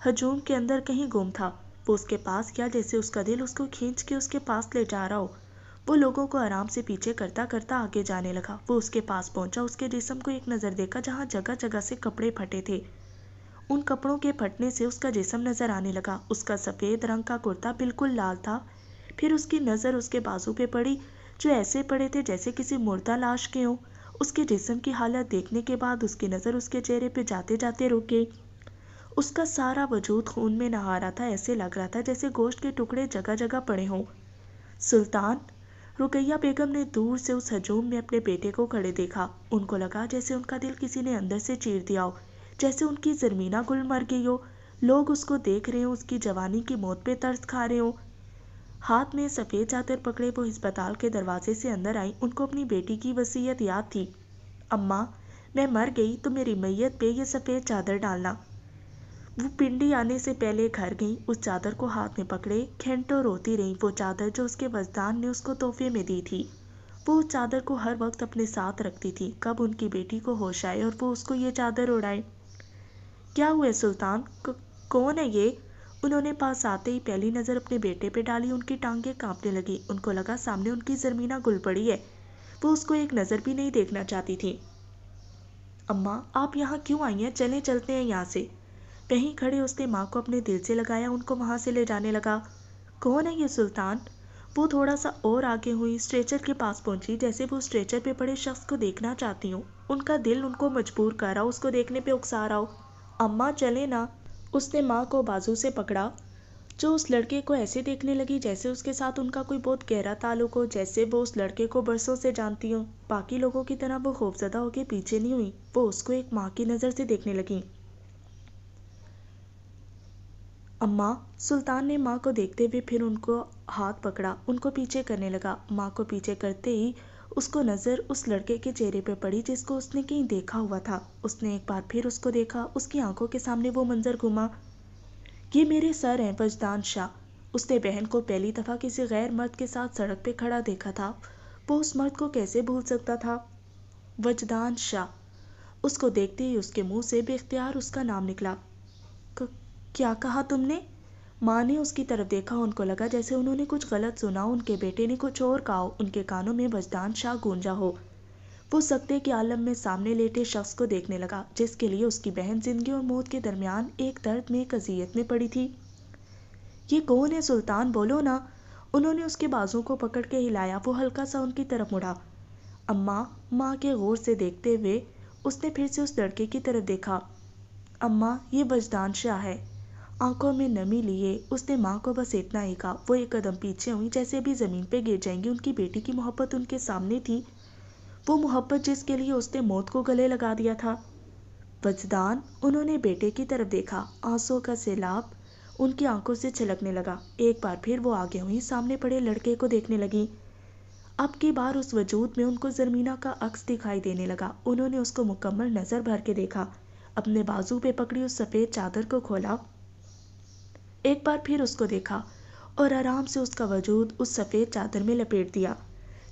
ہجوم کے اندر کہیں گم تھا۔ وہ اس کے پاس گیا، جیسے اس کا دل اس کو کھینچ کے اس کے پاس لے جا رہا ہو۔ وہ لوگوں کو آرام سے پیچھے کرتا کرتا آگے جانے لگا۔ وہ اس کے پاس پہنچا، اس کے جسم کو ایک نظر دیکھا جہاں جگہ جگہ سے کپڑے پھٹے تھے۔ ان کپڑوں کے پھٹنے سے اس کا جسم نظر آنے لگا۔ اس کا سفید رنگ کا کرتا بالکل لال تھا۔ پھر اس کی نظر اس کے بازو پہ پڑی، جو ایسے پڑے تھے جیسے کسی مردہ لاش کے ہوں۔ اس کے جسم کی حالت دیکھنے کے بعد اس کی نظر اس کے چہرے پہ جاتے جاتے رک گئی۔ اس کا سارا وجود خون میں نہا رہا تھا، ایسے لگ رہا تھا جیسے گوشت کے ٹکڑے جگہ جگہ پڑے ہوں۔ سلطان! رقیہ بیگم نے دور سے اس ہجوم میں اپنے بیٹے کو کھڑے دیکھا۔ ان کو لگا جیسے ان کا دل کسی نے اندر سے چیر دیا ہو، جیسے ان کی زرمینہ گل مر گئی ہو۔ لوگ اس کو دیکھ رہے ہوں، اس کی جوانی کی موت پہ ترس کھا رہے ہوں۔ ہاتھ میں سفید چادر پکڑے وہ ہسپتال کے دروازے سے اندر آئی۔ ان کو اپنی بیٹی کی وصیت یاد تھی۔ اماں، میں مر گئی تو میری میت پہ یہ سفید چادر ڈالنا۔ وہ پنڈی آنے سے پہلے گھر گئی، اس چادر کو ہاتھ میں پکڑے گھنٹوں روتی رہی۔ وہ چادر جو اس کے وجدان نے اس کو تحفے میں دی تھی، وہ اس چادر کو ہر وقت اپنے ساتھ رکھتی تھی، کب ان کی بیٹی کو ہوش آئے اور وہ اس کو یہ چادر اڑائے۔ کیا ہوا سلطان؟ کون ہے یہ؟ انہوں نے پاس آتے ہی پہلی نظر اپنے بیٹے پہ ڈالی۔ ان کی ٹانگیں کانپنے لگی، ان کو لگا سامنے ان کی زرمینہ گل پڑی ہے۔ وہ اس کو ایک نظر بھی نہیں دیکھنا چاہتی تھی۔ اماں، آپ یہاں کیوں آئی ہیں؟ چلیں چلتے ہیں یہاں سے۔ وہیں کھڑے اس نے ماں کو اپنے دل سے لگایا، ان کو وہاں سے لے جانے لگا۔ کون ہے یہ سلطان؟ وہ تھوڑا سا اور آگے ہوئی، اسٹریچر کے پاس پہنچی، جیسے وہ اسٹریچر پہ پڑے شخص کو دیکھنا چاہتی ہوں۔ ان کا دل ان کو مجبور کر رہا ہو، اس کو دیکھنے پہ اکسا رہا ہو۔ اماں چلیں نا۔ اس نے ماں کو بازو سے پکڑا، جو اس لڑکے کو ایسے دیکھنے لگی جیسے اس کے ساتھ ان کا کوئی بہت گہرا تعلق ہو، جیسے وہ اس لڑکے کو برسوں سے جانتی ہوں۔ باقی لوگوں کی طرح وہ خوفزدہ ہو کے پیچھے نہیں ہوئی، وہ اس کو ایک ماں کی نظر سے دیکھنے لگی۔ اماں! سلطان نے ماں کو دیکھتے ہوئے پھر ان کو ہاتھ پکڑا، ان کو پیچھے کرنے لگا۔ ماں کو پیچھے کرتے ہی اس کو نظر اس لڑکے کے چہرے پہ پڑی جس کو اس نے کہیں دیکھا ہوا تھا۔ اس نے ایک بار پھر اس کو دیکھا، اس کی آنکھوں کے سامنے وہ منظر گھوما۔ یہ میرے سر ہیں، وجدان شاہ۔ اس نے بہن کو پہلی دفعہ کسی غیر مرد کے ساتھ سڑک پہ کھڑا دیکھا تھا، وہ اس مرد کو کیسے بھول سکتا تھا؟ وجدان شاہ۔ اس کو دیکھتے ہی اس کے منہ سے بے اختیار اس کا نام نکلا۔ کیا کہا تم نے؟ ماں نے اس کی طرف دیکھا، ان کو لگا جیسے انہوں نے کچھ غلط سنا ہو، ان کے بیٹے نے کچھ اور کہا ہو۔ ان کے کانوں میں وجدان شاہ گونجا ہو۔ وہ سکتے کے عالم میں سامنے لیٹے شخص کو دیکھنے لگا، جس کے لیے اس کی بہن زندگی اور موت کے درمیان ایک درد میں، ایک اذیت میں پڑی تھی۔ یہ کون ہے سلطان؟ بولو نا۔ انہوں نے اس کے بازو کو پکڑ کے ہلایا، وہ ہلکا سا ان کی طرف مڑا۔ اماں! ماں کے غور سے دیکھتے ہوئے اس نے پھر سے اس لڑکے کی طرف دیکھا۔ اماں، یہ وجدان شاہ ہے۔ آنکھوں میں نمی لیے اس نے ماں کو بس اتنا ہی کہا۔ وہ ایک قدم پیچھے ہوئی، جیسے ابھی زمین پہ گر جائیں گی۔ ان کی بیٹی کی محبت ان کے سامنے تھی، وہ محبت جس کے لیے اس نے موت کو گلے لگا دیا تھا۔ وجدان! انہوں نے بیٹے کی طرف دیکھا، آنسوں کا سیلاب ان کی آنکھوں سے چھلکنے لگا۔ ایک بار پھر وہ آگے ہوئی، سامنے پڑے لڑکے کو دیکھنے لگی۔ اب کی بار اس وجود میں ان کو زرمینہ کا عکس دکھائی دینے لگا۔ انہوں نے اس کو مکمل نظر بھر کے دیکھا، اپنے بازو پہ پکڑی اس سفید چادر کو کھولا، ایک بار پھر اس کو دیکھا اور آرام سے اس کا وجود اس سفید چادر میں لپیٹ دیا۔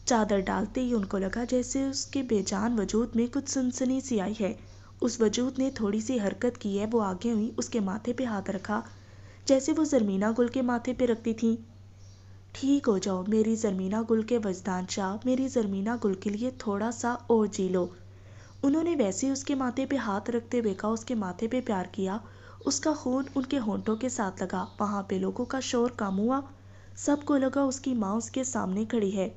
چادر ڈالتے ہی ان کو لگا جیسے اس کے بے جان وجود میں کچھ سنسنی سی آئی ہے۔ اس وجود نے تھوڑی سی حرکت کی ہے، وہ آگے ہوئی، اس کے ماتھے پہ ہاتھ رکھا جیسے وہ زرمینہ گل کے ماتھے پہ رکھتی تھی۔ ٹھیک ہو جاؤ میری زرمینہ گل کے وجدان شاہ، میری زرمینہ گل کے لیے تھوڑا سا اور جی لو۔ انہوں نے ویسے ہی اس کے ماتھے پہ ہاتھ رکھتے ہوئے کہا، اس کے ماتھے پہ پیار کیا، اس کا خون ان کے ہونٹوں کے ساتھ لگا۔ وہاں پہ لوگوں کا شور کم ہوا، سب کو لگا اس کی ماں اس کے سامنے کھڑی ہے۔